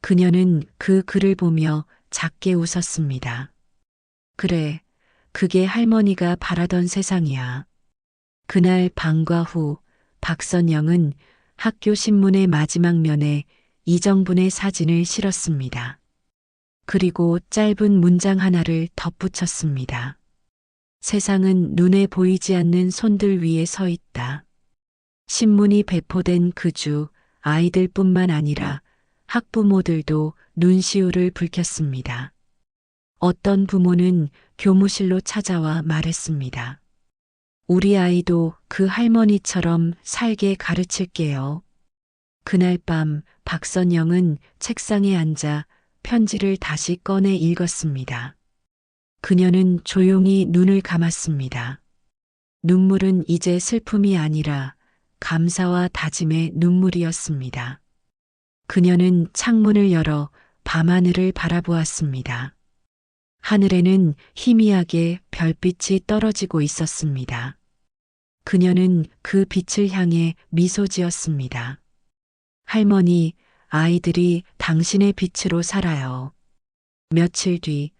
그녀는 그 글을 보며 작게 웃었습니다. 그래, 그게 할머니가 바라던 세상이야. 그날 방과 후 박선영은 학교 신문의 마지막 면에 이정분의 사진을 실었습니다. 그리고 짧은 문장 하나를 덧붙였습니다. 세상은 눈에 보이지 않는 손들 위에 서 있다. 신문이 배포된 그 주 아이들뿐만 아니라 학부모들도 눈시울을 붉혔습니다. 어떤 부모는 교무실로 찾아와 말했습니다. 우리 아이도 그 할머니처럼 살게 가르칠게요. 그날 밤 박선영은 책상에 앉아 편지를 다시 꺼내 읽었습니다. 그녀는 조용히 눈을 감았습니다. 눈물은 이제 슬픔이 아니라 감사와 다짐의 눈물이었습니다. 그녀는 창문을 열어 밤하늘을 바라보았습니다. 하늘에는 희미하게 별빛이 떨어지고 있었습니다. 그녀는 그 빛을 향해 미소 지었습니다. 할머니, 아이들이 당신의 빛으로 살아요. 며칠 뒤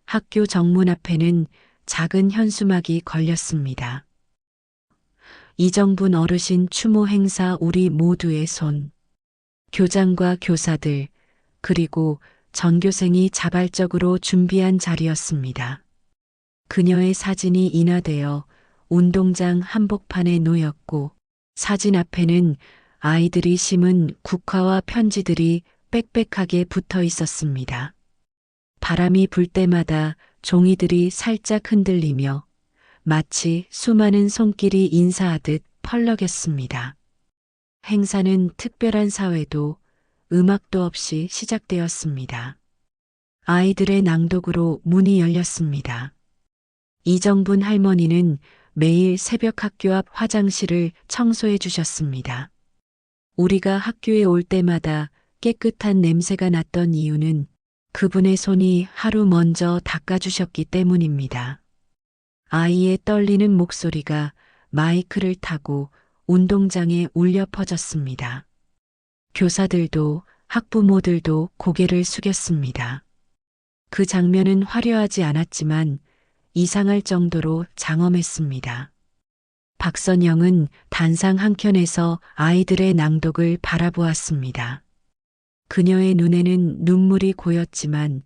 학교 정문 앞에는 작은 현수막이 걸렸습니다. 이정분 어르신 추모 행사 우리 모두의 손. 교장과 교사들, 그리고 전교생이 자발적으로 준비한 자리였습니다. 그녀의 사진이 인화되어 운동장 한복판에 놓였고 사진 앞에는 아이들이 심은 국화와 편지들이 빽빽하게 붙어 있었습니다. 바람이 불 때마다 종이들이 살짝 흔들리며 마치 수많은 손길이 인사하듯 펄럭였습니다. 행사는 특별한 사회도 음악도 없이 시작되었습니다. 아이들의 낭독으로 문이 열렸습니다. 이정분 할머니는 매일 새벽 학교 앞 화장실을 청소해 주셨습니다. 우리가 학교에 올 때마다 깨끗한 냄새가 났던 이유는 그분의 손이 하루 먼저 닦아주셨기 때문입니다. 아이의 떨리는 목소리가 마이크를 타고 운동장에 울려 퍼졌습니다. 교사들도 학부모들도 고개를 숙였습니다. 그 장면은 화려하지 않았지만 이상할 정도로 장엄했습니다. 박선영은 단상 한켠에서 아이들의 낭독을 바라보았습니다. 그녀의 눈에는 눈물이 고였지만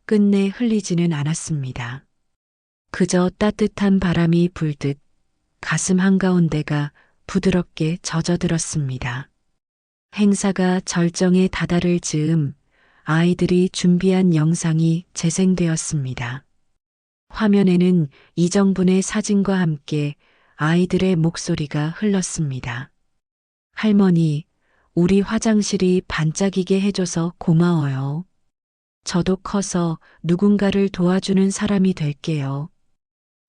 끝내 흘리지는 않았습니다. 그저 따뜻한 바람이 불듯 가슴 한가운데가 부드럽게 젖어들었습니다. 행사가 절정에 다다를 즈음 아이들이 준비한 영상이 재생되었습니다. 화면에는 이정분의 사진과 함께 아이들의 목소리가 흘렀습니다. 할머니, 우리 화장실이 반짝이게 해줘서 고마워요. 저도 커서 누군가를 도와주는 사람이 될게요.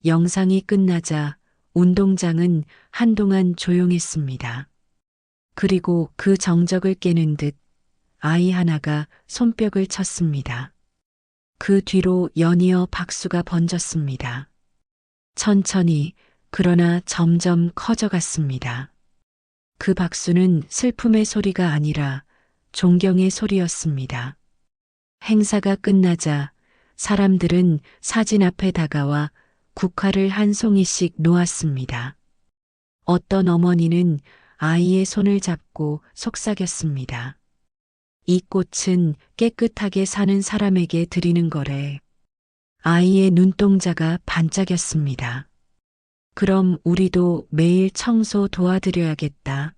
영상이 끝나자 운동장은 한동안 조용했습니다. 그리고 그 정적을 깨는 듯 아이 하나가 손뼉을 쳤습니다. 그 뒤로 연이어 박수가 번졌습니다. 천천히 그러나 점점 커져갔습니다. 그 박수는 슬픔의 소리가 아니라 존경의 소리였습니다. 행사가 끝나자 사람들은 사진 앞에 다가와 국화를 한 송이씩 놓았습니다. 어떤 어머니는 아이의 손을 잡고 속삭였습니다. 이 꽃은 깨끗하게 사는 사람에게 드리는 거래. 아이의 눈동자가 반짝였습니다. 그럼 우리도 매일 청소 도와드려야겠다.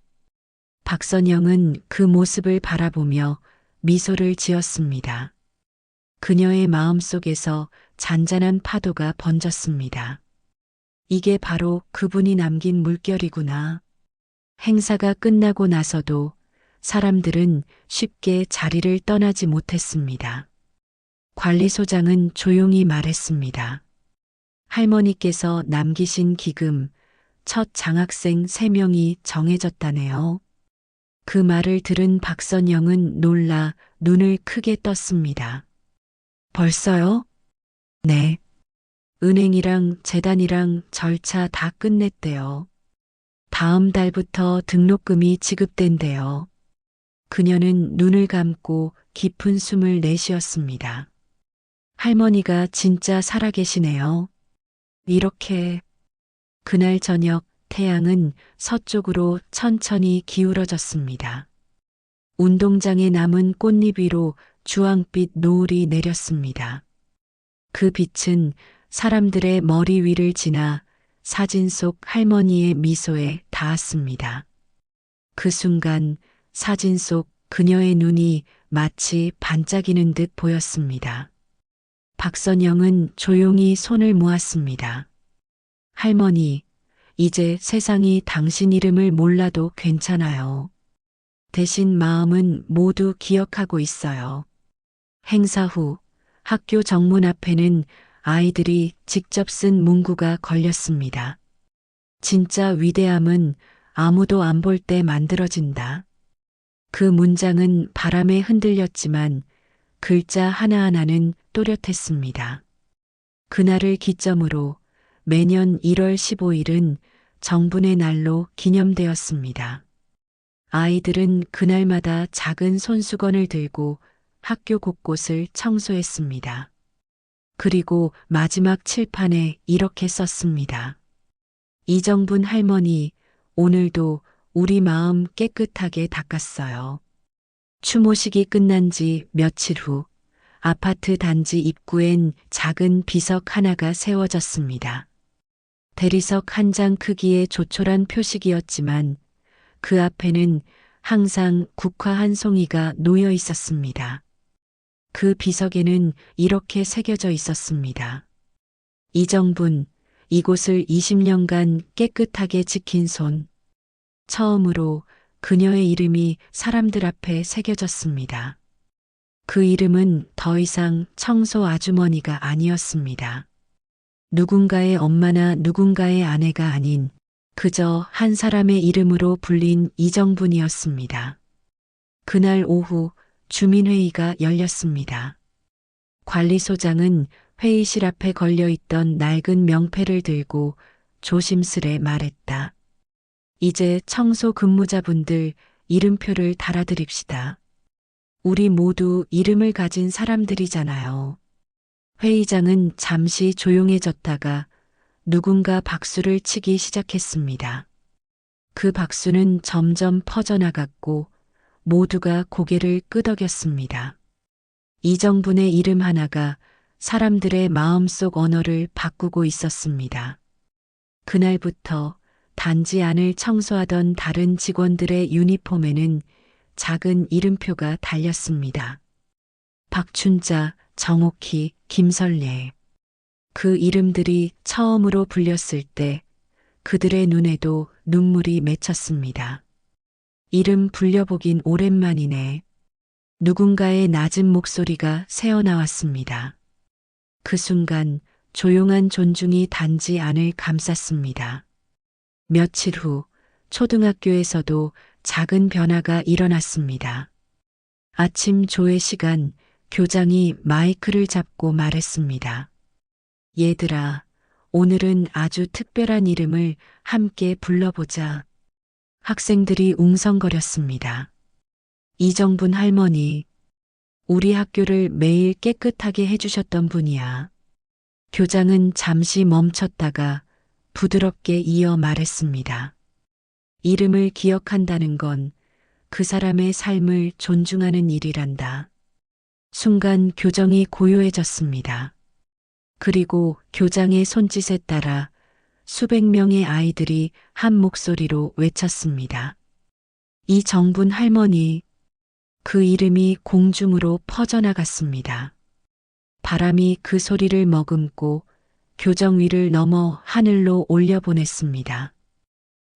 박선영은 그 모습을 바라보며 미소를 지었습니다. 그녀의 마음속에서 잔잔한 파도가 번졌습니다. 이게 바로 그분이 남긴 물결이구나. 행사가 끝나고 나서도 사람들은 쉽게 자리를 떠나지 못했습니다. 관리소장은 조용히 말했습니다. 할머니께서 남기신 기금, 첫 장학생 3명이 정해졌다네요. 그 말을 들은 박선영은 놀라 눈을 크게 떴습니다. 벌써요? 네. 은행이랑 재단이랑 절차 다 끝냈대요. 다음 달부터 등록금이 지급된대요. 그녀는 눈을 감고 깊은 숨을 내쉬었습니다. 할머니가 진짜 살아계시네요. 이렇게 그날 저녁 태양은 서쪽으로 천천히 기울어졌습니다. 운동장에 남은 꽃잎 위로 주황빛 노을이 내렸습니다. 그 빛은 사람들의 머리 위를 지나 사진 속 할머니의 미소에 닿았습니다. 그 순간 사진 속 그녀의 눈이 마치 반짝이는 듯 보였습니다. 박선영은 조용히 손을 모았습니다. 할머니, 이제 세상이 당신 이름을 몰라도 괜찮아요. 대신 마음은 모두 기억하고 있어요. 행사 후 학교 정문 앞에는 아이들이 직접 쓴 문구가 걸렸습니다. 진짜 위대함은 아무도 안 볼 때 만들어진다. 그 문장은 바람에 흔들렸지만 글자 하나하나는 또렷했습니다. 그날을 기점으로 매년 1월 15일은 정분의 날로 기념되었습니다. 아이들은 그날마다 작은 손수건을 들고 학교 곳곳을 청소했습니다. 그리고 마지막 칠판에 이렇게 썼습니다. 이정분 할머니, 오늘도 우리 마음 깨끗하게 닦았어요. 추모식이 끝난 지 며칠 후 아파트 단지 입구엔 작은 비석 하나가 세워졌습니다. 대리석 한 장 크기의 조촐한 표식이었지만 그 앞에는 항상 국화 한 송이가 놓여 있었습니다. 그 비석에는 이렇게 새겨져 있었습니다. 이정분, 이곳을 20년간 깨끗하게 지킨 손. 처음으로 그녀의 이름이 사람들 앞에 새겨졌습니다. 그 이름은 더 이상 청소 아주머니가 아니었습니다. 누군가의 엄마나 누군가의 아내가 아닌 그저 한 사람의 이름으로 불린 이정분이었습니다. 그날 오후 주민회의가 열렸습니다. 관리소장은 회의실 앞에 걸려있던 낡은 명패를 들고 조심스레 말했다. 이제 청소 근무자분들 이름표를 달아드립시다. 우리 모두 이름을 가진 사람들이잖아요. 회의장은 잠시 조용해졌다가 누군가 박수를 치기 시작했습니다. 그 박수는 점점 퍼져나갔고 모두가 고개를 끄덕였습니다. 이정분의 이름 하나가 사람들의 마음속 언어를 바꾸고 있었습니다. 그날부터 단지 안을 청소하던 다른 직원들의 유니폼에는 작은 이름표가 달렸습니다. 박춘자, 정옥희, 김설례. 그 이름들이 처음으로 불렸을 때 그들의 눈에도 눈물이 맺혔습니다. 이름 불려보긴 오랜만이네. 누군가의 낮은 목소리가 새어나왔습니다. 그 순간 조용한 존중이 단지 안을 감쌌습니다. 며칠 후 초등학교에서도 작은 변화가 일어났습니다. 아침 조회 시간 교장이 마이크를 잡고 말했습니다. 얘들아, 오늘은 아주 특별한 이름을 함께 불러보자. 학생들이 웅성거렸습니다. 이정분 할머니, 우리 학교를 매일 깨끗하게 해주셨던 분이야. 교장은 잠시 멈췄다가 부드럽게 이어 말했습니다. 이름을 기억한다는 건 그 사람의 삶을 존중하는 일이란다. 순간 교정이 고요해졌습니다. 그리고 교장의 손짓에 따라 수백 명의 아이들이 한 목소리로 외쳤습니다. 이정분 할머니. 그 이름이 공중으로 퍼져나갔습니다. 바람이 그 소리를 머금고 교정 위를 넘어 하늘로 올려보냈습니다.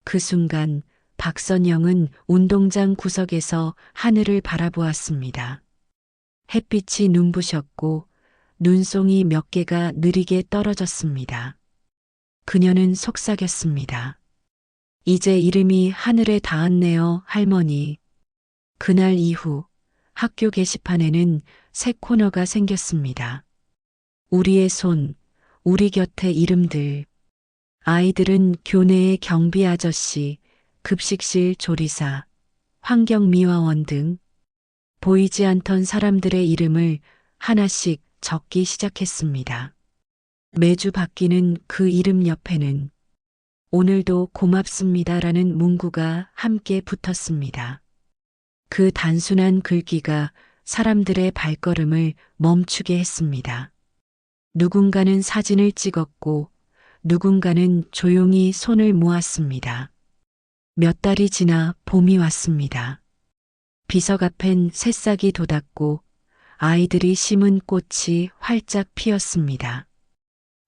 그 순간 박선영은 운동장 구석에서 하늘을 바라보았습니다. 햇빛이 눈부셨고 눈송이 몇 개가 느리게 떨어졌습니다. 그녀는 속삭였습니다. 이제 이름이 하늘에 닿았네요, 할머니. 그날 이후 학교 게시판에는 새 코너가 생겼습니다. 우리의 손, 우리 곁의 이름들. 아이들은 교내의 경비 아저씨, 급식실 조리사, 환경미화원 등 보이지 않던 사람들의 이름을 하나씩 적기 시작했습니다. 매주 바뀌는 그 이름 옆에는 오늘도 고맙습니다라는 문구가 함께 붙었습니다. 그 단순한 글귀가 사람들의 발걸음을 멈추게 했습니다. 누군가는 사진을 찍었고 누군가는 조용히 손을 모았습니다. 몇 달이 지나 봄이 왔습니다. 비석 앞엔 새싹이 돋았고 아이들이 심은 꽃이 활짝 피었습니다.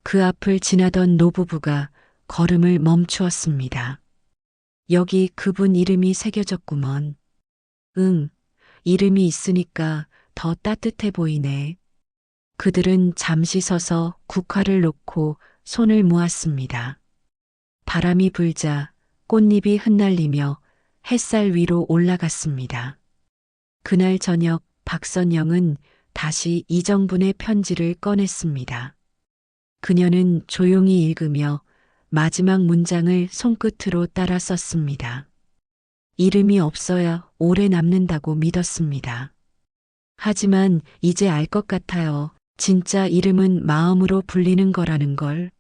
그 앞을 지나던 노부부가 걸음을 멈추었습니다. 여기 그분 이름이 새겨졌구먼. 응, 이름이 있으니까 더 따뜻해 보이네. 그들은 잠시 서서 국화를 놓고 손을 모았습니다. 바람이 불자 꽃잎이 흩날리며 햇살 위로 올라갔습니다. 그날 저녁 박선영은 다시 이정분의 편지를 꺼냈습니다. 그녀는 조용히 읽으며 마지막 문장을 손끝으로 따라 썼습니다. 이름이 없어야 오래 남는다고 믿었습니다. 하지만 이제 알 것 같아요. 진짜 이름은 마음으로 불리는 거라는 걸.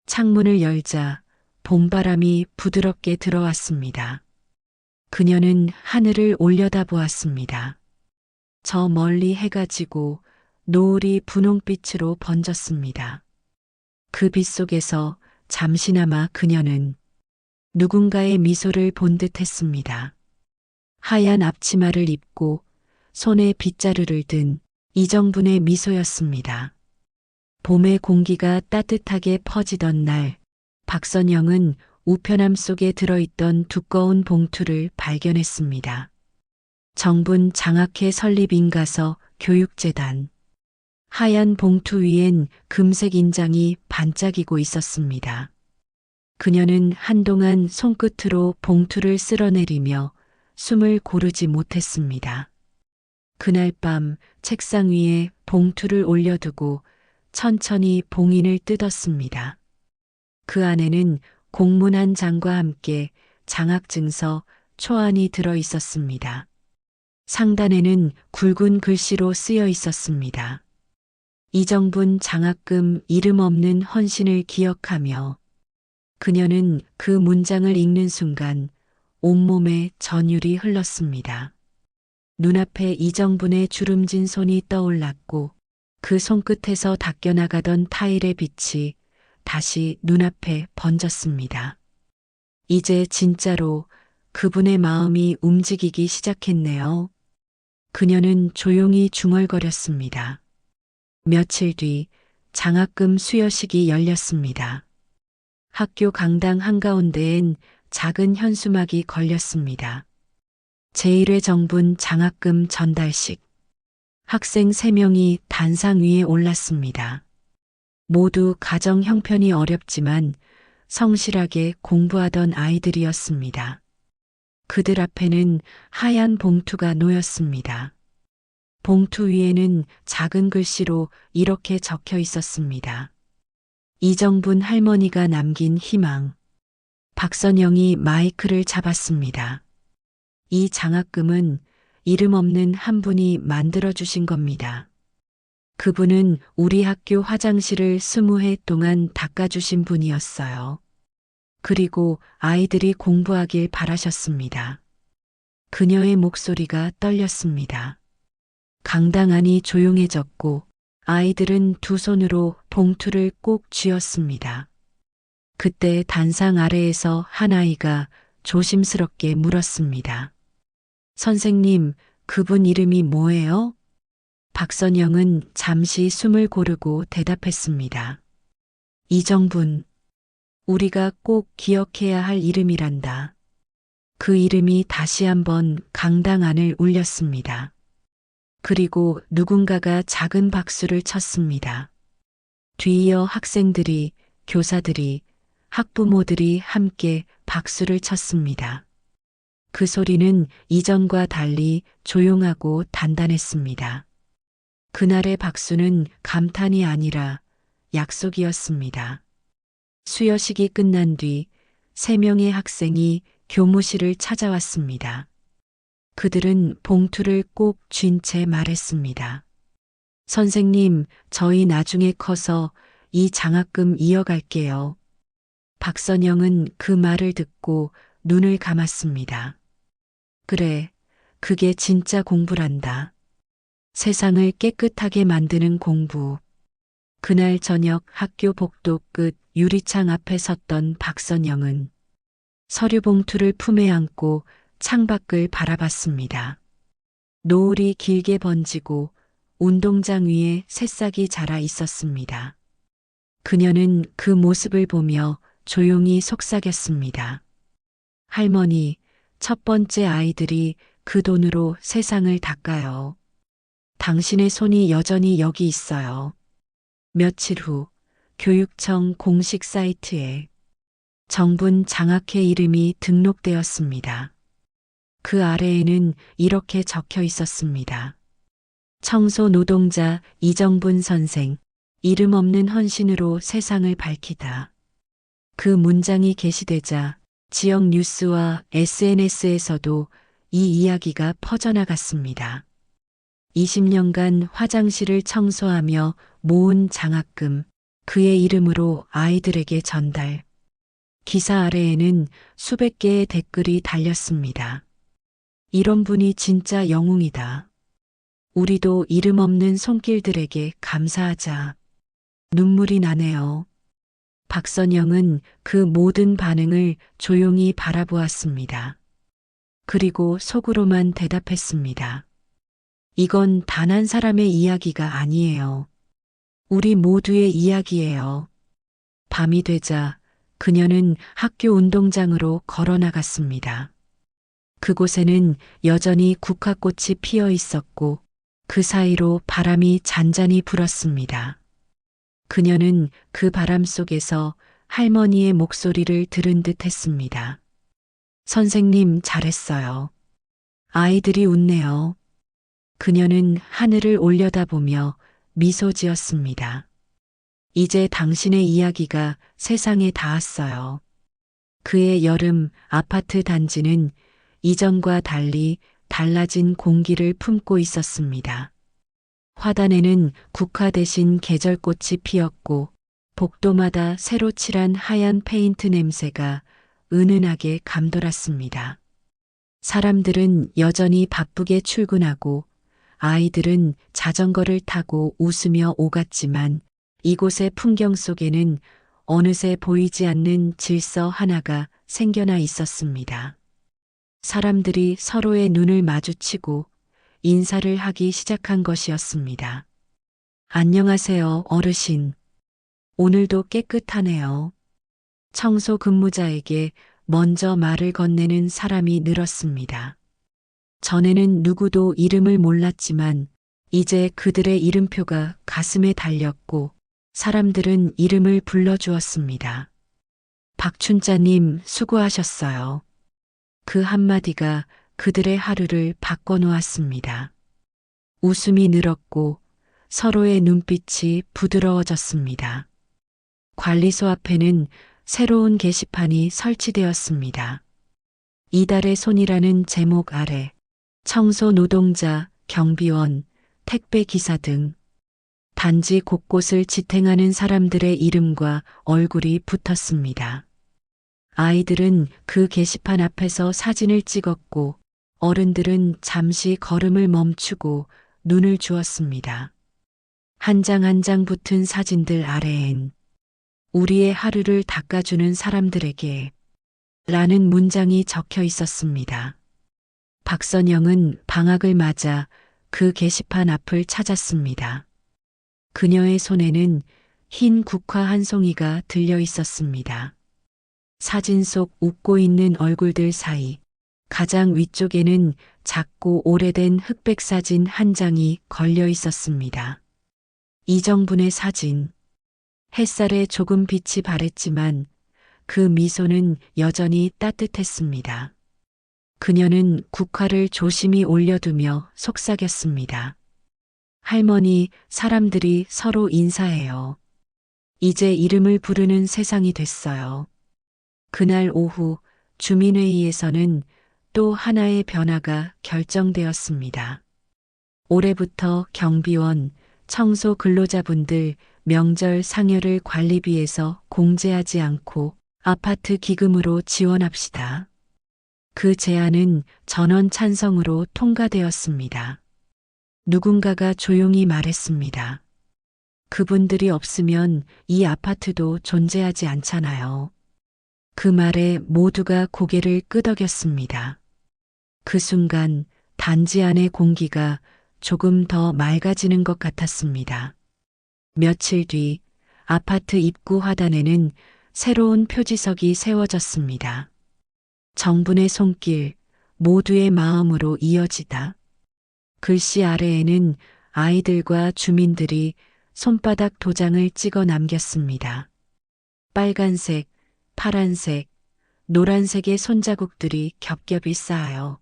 창문을 열자 봄바람이 부드럽게 들어왔습니다. 그녀는 하늘을 올려다보았습니다. 저 멀리 해가 지고 노을이 분홍빛으로 번졌습니다. 그 빛 속에서 잠시나마 그녀는 누군가의 미소를 본 듯했습니다. 하얀 앞치마를 입고 손에 빗자루를 든 이정분의 미소였습니다. 봄의 공기가 따뜻하게 퍼지던 날, 박선영은 우편함 속에 들어있던 두꺼운 봉투를 발견했습니다. 정분 장학회 설립 인가서 교육재단. 하얀 봉투 위엔 금색 인장이 반짝이고 있었습니다. 그녀는 한동안 손끝으로 봉투를 쓸어내리며 숨을 고르지 못했습니다. 그날 밤 책상 위에 봉투를 올려두고 천천히 봉인을 뜯었습니다. 그 안에는 공문 한 장과 함께 장학증서, 초안이 들어 있었습니다. 상단에는 굵은 글씨로 쓰여 있었습니다. 이정분 장학금 이름 없는 헌신을 기억하며. 그녀는 그 문장을 읽는 순간 온몸에 전율이 흘렀습니다. 눈앞에 이정분의 주름진 손이 떠올랐고 그 손끝에서 닦여나가던 타일의 빛이 다시 눈앞에 번졌습니다. 이제 진짜로 그분의 마음이 움직이기 시작했네요. 그녀는 조용히 중얼거렸습니다. 며칠 뒤 장학금 수여식이 열렸습니다. 학교 강당 한가운데엔 작은 현수막이 걸렸습니다. 제1회 정분 장학금 전달식. 학생 3명이 단상 위에 올랐습니다. 모두 가정 형편이 어렵지만 성실하게 공부하던 아이들이었습니다. 그들 앞에는 하얀 봉투가 놓였습니다. 봉투 위에는 작은 글씨로 이렇게 적혀 있었습니다. 이정분 할머니가 남긴 희망. 박선영이 마이크를 잡았습니다. 이 장학금은 이름 없는 한 분이 만들어주신 겁니다. 그분은 우리 학교 화장실을 20해 동안 닦아주신 분이었어요. 그리고 아이들이 공부하길 바라셨습니다. 그녀의 목소리가 떨렸습니다. 강당 안이 조용해졌고 아이들은 두 손으로 봉투를 꼭 쥐었습니다. 그때 단상 아래에서 한 아이가 조심스럽게 물었습니다. 선생님, 그분 이름이 뭐예요? 박선영은 잠시 숨을 고르고 대답했습니다. 이정분. 우리가 꼭 기억해야 할 이름이란다. 그 이름이 다시 한번 강당 안을 울렸습니다. 그리고 누군가가 작은 박수를 쳤습니다. 뒤이어 학생들이, 교사들이, 학부모들이 함께 박수를 쳤습니다. 그 소리는 이전과 달리 조용하고 단단했습니다. 그날의 박수는 감탄이 아니라 약속이었습니다. 수여식이 끝난 뒤 3명의 학생이 교무실을 찾아왔습니다. 그들은 봉투를 꼭 쥔 채 말했습니다. 선생님, 저희 나중에 커서 이 장학금 이어갈게요. 박선영은 그 말을 듣고 눈을 감았습니다. 그래, 그게 진짜 공부란다. 세상을 깨끗하게 만드는 공부. 그날 저녁 학교 복도 끝 유리창 앞에 섰던 박선영은 서류 봉투를 품에 안고 창밖을 바라봤습니다. 노을이 길게 번지고 운동장 위에 새싹이 자라 있었습니다. 그녀는 그 모습을 보며 조용히 속삭였습니다. 할머니, 첫 번째 아이들이 그 돈으로 세상을 닦아요. 당신의 손이 여전히 여기 있어요. 며칠 후 교육청 공식 사이트에 정분 장학회 이름이 등록되었습니다. 그 아래에는 이렇게 적혀 있었습니다. 청소 노동자 이정분 선생, 이름 없는 헌신으로 세상을 밝히다. 그 문장이 게시되자 지역 뉴스와 SNS에서도 이 이야기가 퍼져나갔습니다. 20년간 화장실을 청소하며 모은 장학금, 그의 이름으로 아이들에게 전달. 기사 아래에는 수백 개의 댓글이 달렸습니다. 이런 분이 진짜 영웅이다. 우리도 이름 없는 손길들에게 감사하자. 눈물이 나네요. 박선영은 그 모든 반응을 조용히 바라보았습니다. 그리고 속으로만 대답했습니다. 이건 단 한 사람의 이야기가 아니에요. 우리 모두의 이야기예요. 밤이 되자 그녀는 학교 운동장으로 걸어 나갔습니다. 그곳에는 여전히 국화꽃이 피어 있었고 그 사이로 바람이 잔잔히 불었습니다. 그녀는 그 바람 속에서 할머니의 목소리를 들은 듯 했습니다. 선생님 잘했어요. 아이들이 웃네요. 그녀는 하늘을 올려다보며 미소 지었습니다. 이제 당신의 이야기가 세상에 닿았어요. 그의 여름 아파트 단지는 이전과 달리 달라진 공기를 품고 있었습니다. 화단에는 국화 대신 계절꽃이 피었고 복도마다 새로 칠한 하얀 페인트 냄새가 은은하게 감돌았습니다. 사람들은 여전히 바쁘게 출근하고 아이들은 자전거를 타고 웃으며 오갔지만 이곳의 풍경 속에는 어느새 보이지 않는 질서 하나가 생겨나 있었습니다. 사람들이 서로의 눈을 마주치고 인사를 하기 시작한 것이었습니다. 안녕하세요, 어르신. 오늘도 깨끗하네요. 청소 근무자에게 먼저 말을 건네는 사람이 늘었습니다. 전에는 누구도 이름을 몰랐지만 이제 그들의 이름표가 가슴에 달렸고 사람들은 이름을 불러주었습니다. 박춘자님 수고하셨어요. 그 한마디가 그들의 하루를 바꿔놓았습니다. 웃음이 늘었고 서로의 눈빛이 부드러워졌습니다. 관리소 앞에는 새로운 게시판이 설치되었습니다. 이달의 손이라는 제목 아래 청소 노동자, 경비원, 택배 기사 등 단지 곳곳을 지탱하는 사람들의 이름과 얼굴이 붙었습니다. 아이들은 그 게시판 앞에서 사진을 찍었고 어른들은 잠시 걸음을 멈추고 눈을 주었습니다. 한 장 한 장 붙은 사진들 아래엔 우리의 하루를 닦아주는 사람들에게 라는 문장이 적혀 있었습니다. 박선영은 방학을 맞아 그 게시판 앞을 찾았습니다. 그녀의 손에는 흰 국화 한 송이가 들려 있었습니다. 사진 속 웃고 있는 얼굴들 사이 가장 위쪽에는 작고 오래된 흑백 사진 한 장이 걸려 있었습니다. 이정분의 사진. 햇살에 조금 빛이 바랬지만 그 미소는 여전히 따뜻했습니다. 그녀는 국화를 조심히 올려두며 속삭였습니다. 할머니, 사람들이 서로 인사해요. 이제 이름을 부르는 세상이 됐어요. 그날 오후 주민회의에서는 또 하나의 변화가 결정되었습니다. 올해부터 경비원, 청소 근로자분들 명절 상여를 관리비에서 공제하지 않고 아파트 기금으로 지원합시다. 그 제안은 전원 찬성으로 통과되었습니다. 누군가가 조용히 말했습니다. 그분들이 없으면 이 아파트도 존재하지 않잖아요. 그 말에 모두가 고개를 끄덕였습니다. 그 순간 단지 안의 공기가 조금 더 맑아지는 것 같았습니다. 며칠 뒤 아파트 입구 화단에는 새로운 표지석이 세워졌습니다. 정분의 손길, 모두의 마음으로 이어지다. 글씨 아래에는 아이들과 주민들이 손바닥 도장을 찍어 남겼습니다. 빨간색, 파란색, 노란색의 손자국들이 겹겹이 쌓여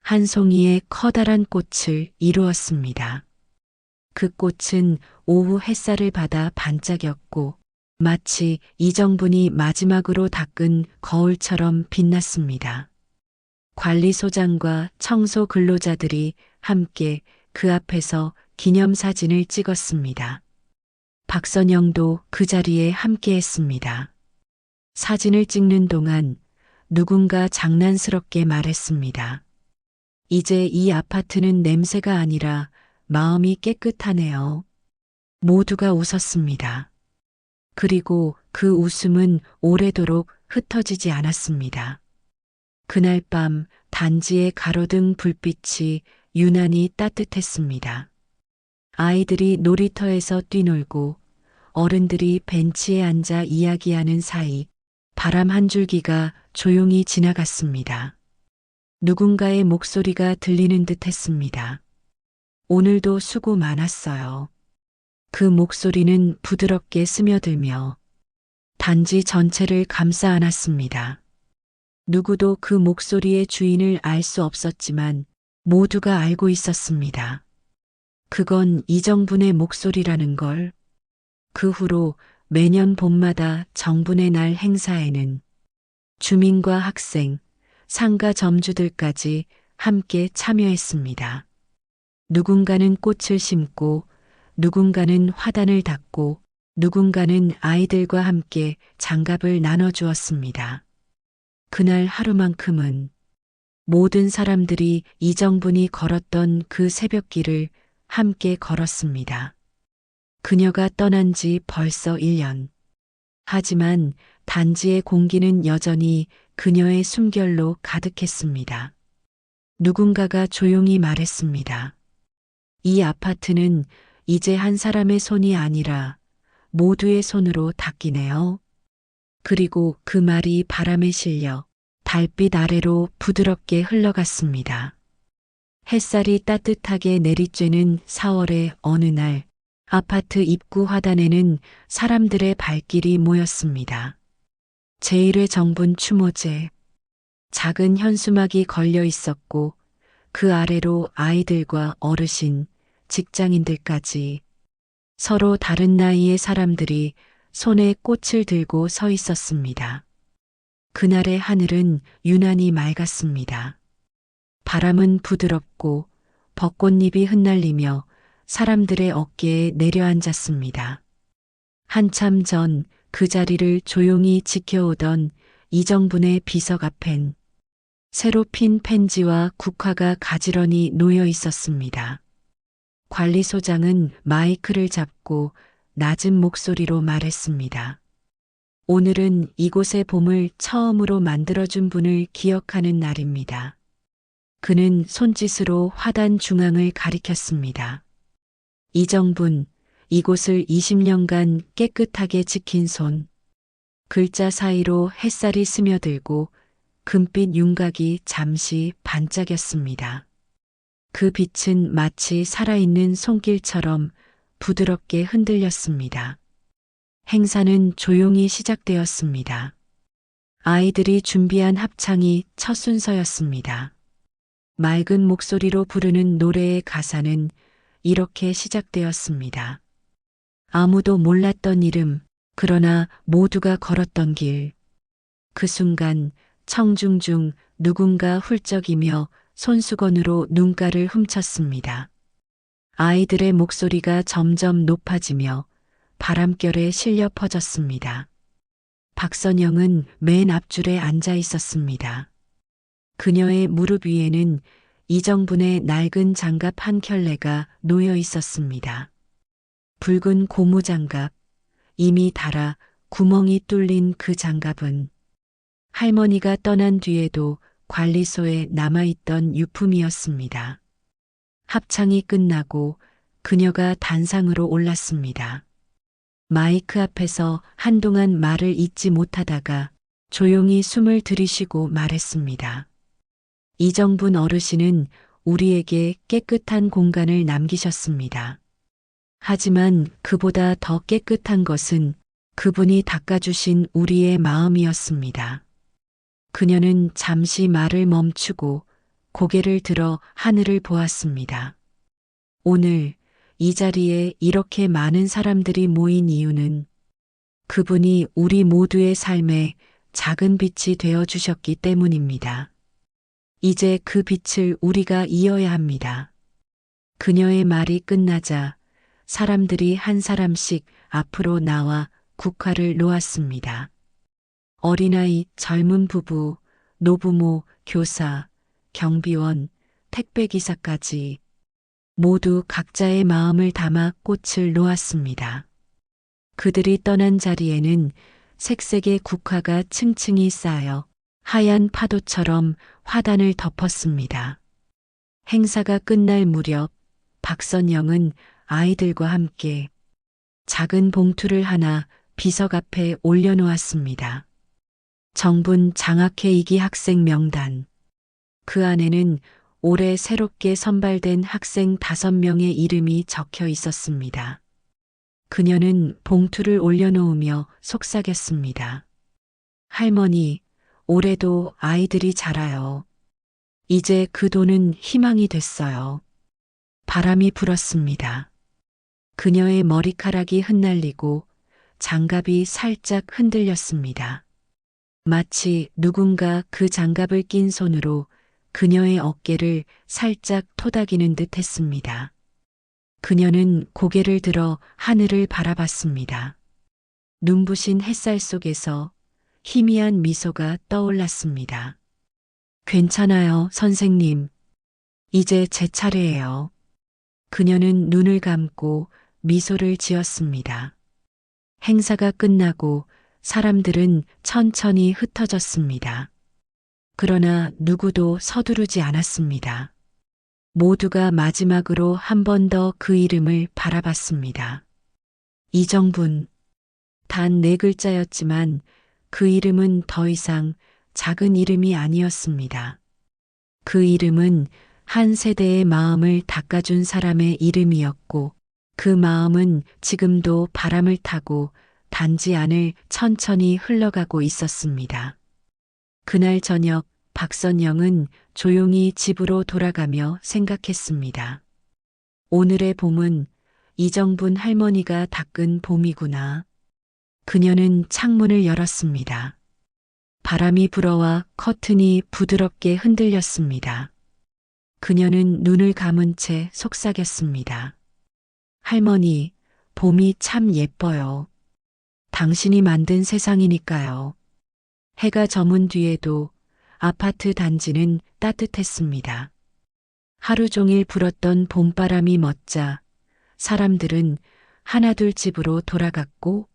한 송이의 커다란 꽃을 이루었습니다. 그 꽃은 오후 햇살을 받아 반짝였고 마치 이정분이 마지막으로 닦은 거울처럼 빛났습니다. 관리소장과 청소 근로자들이 함께 그 앞에서 기념사진을 찍었습니다. 박선영도 그 자리에 함께했습니다. 사진을 찍는 동안 누군가 장난스럽게 말했습니다. 이제 이 아파트는 냄새가 아니라 마음이 깨끗하네요. 모두가 웃었습니다. 그리고 그 웃음은 오래도록 흩어지지 않았습니다. 그날 밤 단지의 가로등 불빛이 유난히 따뜻했습니다. 아이들이 놀이터에서 뛰놀고 어른들이 벤치에 앉아 이야기하는 사이 바람 한 줄기가 조용히 지나갔습니다. 누군가의 목소리가 들리는 듯 했습니다. 오늘도 수고 많았어요. 그 목소리는 부드럽게 스며들며 단지 전체를 감싸 안았습니다. 누구도 그 목소리의 주인을 알 수 없었지만 모두가 알고 있었습니다. 그건 이정분의 목소리라는 걸. 그 후로 매년 봄마다 정분의 날 행사에는 주민과 학생, 상가 점주들까지 함께 참여했습니다. 누군가는 꽃을 심고, 누군가는 화단을 닦고, 누군가는 아이들과 함께 장갑을 나눠주었습니다. 그날 하루만큼은 모든 사람들이 이정분이 걸었던 그 새벽길을 함께 걸었습니다. 그녀가 떠난 지 벌써 1년. 하지만 단지의 공기는 여전히 그녀의 숨결로 가득했습니다. 누군가가 조용히 말했습니다. 이 아파트는 이제 한 사람의 손이 아니라 모두의 손으로 닦이네요. 그리고 그 말이 바람에 실려 달빛 아래로 부드럽게 흘러갔습니다. 햇살이 따뜻하게 내리쬐는 4월의 어느 날, 아파트 입구 화단에는 사람들의 발길이 모였습니다. 제1회 정분 추모제. 작은 현수막이 걸려 있었고 그 아래로 아이들과 어르신, 직장인들까지 서로 다른 나이의 사람들이 손에 꽃을 들고 서 있었습니다. 그날의 하늘은 유난히 맑았습니다. 바람은 부드럽고 벚꽃잎이 흩날리며 사람들의 어깨에 내려앉았습니다. 한참 전 그 자리를 조용히 지켜오던 이정분의 비석 앞엔 새로 핀 펜지와 국화가 가지런히 놓여 있었습니다. 관리소장은 마이크를 잡고 낮은 목소리로 말했습니다. 오늘은 이곳의 봄을 처음으로 만들어준 분을 기억하는 날입니다. 그는 손짓으로 화단 중앙을 가리켰습니다. 이정분, 이곳을 20년간 깨끗하게 지킨 손. 글자 사이로 햇살이 스며들고 금빛 윤곽이 잠시 반짝였습니다. 그 빛은 마치 살아있는 손길처럼 부드럽게 흔들렸습니다. 행사는 조용히 시작되었습니다. 아이들이 준비한 합창이 첫 순서였습니다. 맑은 목소리로 부르는 노래의 가사는 이렇게 시작되었습니다. 아무도 몰랐던 이름, 그러나 모두가 걸었던 길. 그 순간 청중 중 누군가 훌쩍이며 손수건으로 눈가를 훔쳤습니다. 아이들의 목소리가 점점 높아지며 바람결에 실려 퍼졌습니다. 박선영은 맨 앞줄에 앉아 있었습니다. 그녀의 무릎 위에는 이정분의 낡은 장갑 한 켤레가 놓여 있었습니다. 붉은 고무장갑, 이미 닳아 구멍이 뚫린 그 장갑은 할머니가 떠난 뒤에도 관리소에 남아있던 유품이었습니다. 합창이 끝나고 그녀가 단상으로 올랐습니다. 마이크 앞에서 한동안 말을 잇지 못하다가 조용히 숨을 들이쉬고 말했습니다. 이정분 어르신은 우리에게 깨끗한 공간을 남기셨습니다. 하지만 그보다 더 깨끗한 것은 그분이 닦아주신 우리의 마음이었습니다. 그녀는 잠시 말을 멈추고 고개를 들어 하늘을 보았습니다. 오늘 이 자리에 이렇게 많은 사람들이 모인 이유는 그분이 우리 모두의 삶에 작은 빛이 되어 주셨기 때문입니다. 이제 그 빛을 우리가 이어야 합니다. 그녀의 말이 끝나자 사람들이 한 사람씩 앞으로 나와 국화를 놓았습니다. 어린아이, 젊은 부부, 노부모, 교사, 경비원, 택배기사까지 모두 각자의 마음을 담아 꽃을 놓았습니다. 그들이 떠난 자리에는 색색의 국화가 층층이 쌓여 하얀 파도처럼 화단을 덮었습니다. 행사가 끝날 무렵 박선영은 아이들과 함께 작은 봉투를 하나 비석 앞에 올려놓았습니다. 정분 장학회 2기 학생 명단. 그 안에는 올해 새롭게 선발된 학생 5명의 이름이 적혀 있었습니다. 그녀는 봉투를 올려놓으며 속삭였습니다. 할머니, 올해도 아이들이 자라요. 이제 그 돈은 희망이 됐어요. 바람이 불었습니다. 그녀의 머리카락이 흩날리고 장갑이 살짝 흔들렸습니다. 마치 누군가 그 장갑을 낀 손으로 그녀의 어깨를 살짝 토닥이는 듯 했습니다. 그녀는 고개를 들어 하늘을 바라봤습니다. 눈부신 햇살 속에서 희미한 미소가 떠올랐습니다. 괜찮아요, 선생님. 이제 제 차례예요. 그녀는 눈을 감고 미소를 지었습니다. 행사가 끝나고 사람들은 천천히 흩어졌습니다. 그러나 누구도 서두르지 않았습니다. 모두가 마지막으로 한 번 더 그 이름을 바라봤습니다. 이정분. 단 4글자였지만 그 이름은 더 이상 작은 이름이 아니었습니다. 그 이름은 한 세대의 마음을 닦아준 사람의 이름이었고 그 마음은 지금도 바람을 타고 단지 안을 천천히 흘러가고 있었습니다. 그날 저녁 박선영은 조용히 집으로 돌아가며 생각했습니다. 오늘의 봄은 이정분 할머니가 닦은 봄이구나. 그녀는 창문을 열었습니다. 바람이 불어와 커튼이 부드럽게 흔들렸습니다. 그녀는 눈을 감은 채 속삭였습니다. 할머니, 봄이 참 예뻐요. 당신이 만든 세상이니까요. 해가 저문 뒤에도 아파트 단지는 따뜻했습니다. 하루 종일 불었던 봄바람이 멎자 사람들은 하나둘 집으로 돌아갔고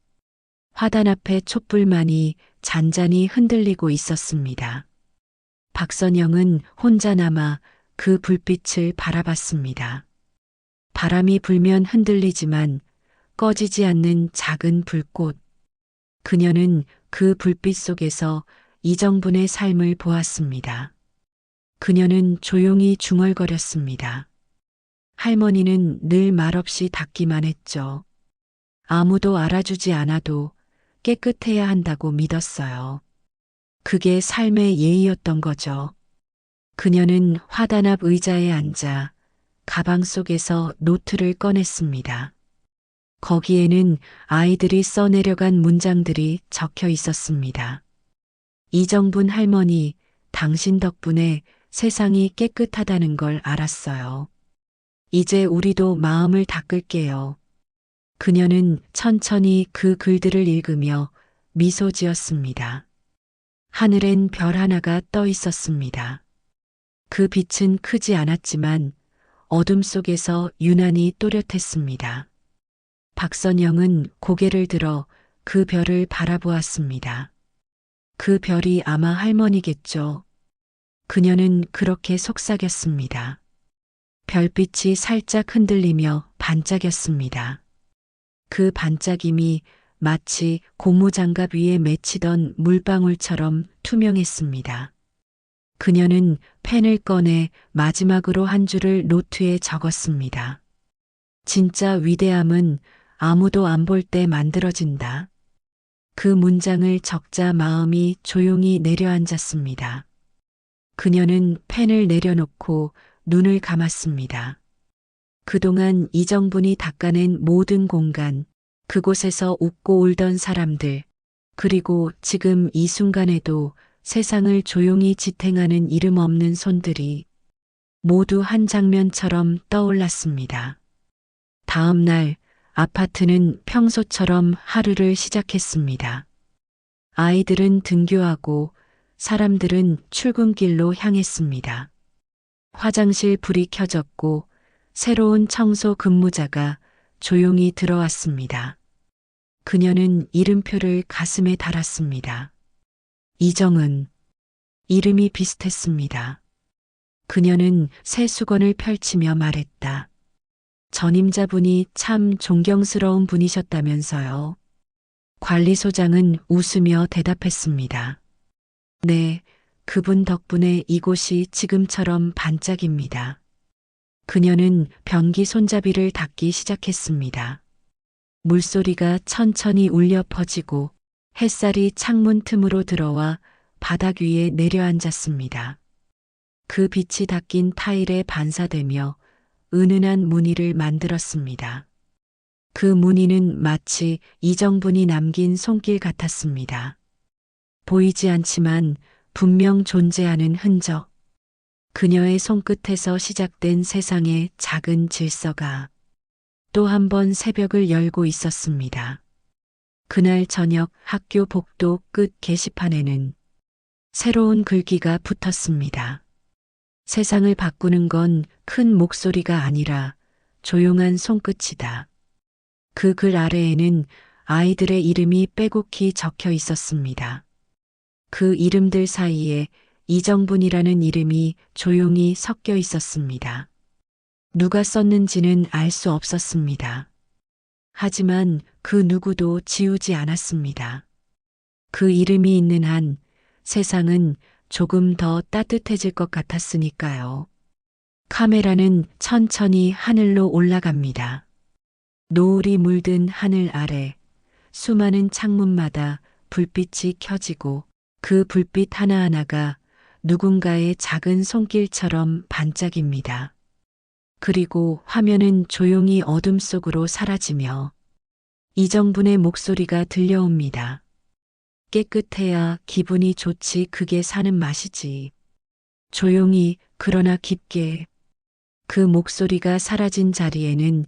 화단 앞에 촛불만이 잔잔히 흔들리고 있었습니다. 박선영은 혼자 남아 그 불빛을 바라봤습니다. 바람이 불면 흔들리지만 꺼지지 않는 작은 불꽃. 그녀는 그 불빛 속에서 이정분의 삶을 보았습니다. 그녀는 조용히 중얼거렸습니다. 할머니는 늘 말없이 닦기만 했죠. 아무도 알아주지 않아도 깨끗해야 한다고 믿었어요. 그게 삶의 예의였던 거죠. 그녀는 화단 앞 의자에 앉아 가방 속에서 노트를 꺼냈습니다. 거기에는 아이들이 써내려간 문장들이 적혀 있었습니다. 이정분 할머니, 당신 덕분에 세상이 깨끗하다는 걸 알았어요. 이제 우리도 마음을 닦을게요. 그녀는 천천히 그 글들을 읽으며 미소 지었습니다. 하늘엔 별 하나가 떠 있었습니다. 그 빛은 크지 않았지만 어둠 속에서 유난히 또렷했습니다. 박선영은 고개를 들어 그 별을 바라보았습니다. 그 별이 아마 할머니겠죠. 그녀는 그렇게 속삭였습니다. 별빛이 살짝 흔들리며 반짝였습니다. 그 반짝임이 마치 고무장갑 위에 맺히던 물방울처럼 투명했습니다. 그녀는 펜을 꺼내 마지막으로 한 줄을 노트에 적었습니다. 진짜 위대함은 아무도 안 볼 때 만들어진다. 그 문장을 적자 마음이 조용히 내려앉았습니다. 그녀는 펜을 내려놓고 눈을 감았습니다. 그동안 이정분이 닦아낸 모든 공간, 그곳에서 웃고 울던 사람들, 그리고 지금 이 순간에도 세상을 조용히 지탱하는 이름 없는 손들이 모두 한 장면처럼 떠올랐습니다. 다음 날 아파트는 평소처럼 하루를 시작했습니다. 아이들은 등교하고 사람들은 출근길로 향했습니다. 화장실 불이 켜졌고 새로운 청소 근무자가 조용히 들어왔습니다. 그녀는 이름표를 가슴에 달았습니다. 이정은. 이름이 비슷했습니다. 그녀는 새 수건을 펼치며 말했다. 전임자분이 참 존경스러운 분이셨다면서요. 관리소장은 웃으며 대답했습니다. 네, 그분 덕분에 이곳이 지금처럼 반짝입니다. 그녀는 변기 손잡이를 닫기 시작했습니다. 물소리가 천천히 울려 퍼지고 햇살이 창문 틈으로 들어와 바닥 위에 내려앉았습니다. 그 빛이 닦인 타일에 반사되며 은은한 무늬를 만들었습니다. 그 무늬는 마치 이정분이 남긴 손길 같았습니다. 보이지 않지만 분명 존재하는 흔적. 그녀의 손끝에서 시작된 세상의 작은 질서가 또 한 번 새벽을 열고 있었습니다. 그날 저녁 학교 복도 끝 게시판에는 새로운 글귀가 붙었습니다. 세상을 바꾸는 건 큰 목소리가 아니라 조용한 손끝이다. 그 글 아래에는 아이들의 이름이 빼곡히 적혀 있었습니다. 그 이름들 사이에 이정분이라는 이름이 조용히 섞여 있었습니다. 누가 썼는지는 알 수 없었습니다. 하지만 그 누구도 지우지 않았습니다. 그 이름이 있는 한 세상은 조금 더 따뜻해질 것 같았으니까요. 카메라는 천천히 하늘로 올라갑니다. 노을이 물든 하늘 아래 수많은 창문마다 불빛이 켜지고 그 불빛 하나하나가 누군가의 작은 손길처럼 반짝입니다. 그리고 화면은 조용히 어둠 속으로 사라지며 이정분의 목소리가 들려옵니다. 깨끗해야 기분이 좋지 그게 사는 맛이지. 조용히 그러나 깊게. 그 목소리가 사라진 자리에는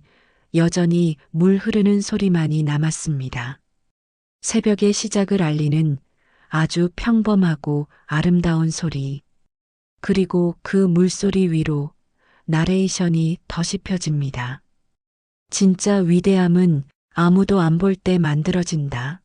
여전히 물 흐르는 소리만이 남았습니다. 새벽의 시작을 알리는 아주 평범하고 아름다운 소리. 그리고 그 물소리 위로 나레이션이 덧이 펴집니다. 진짜 위대함은 아무도 안 볼 때 만들어진다.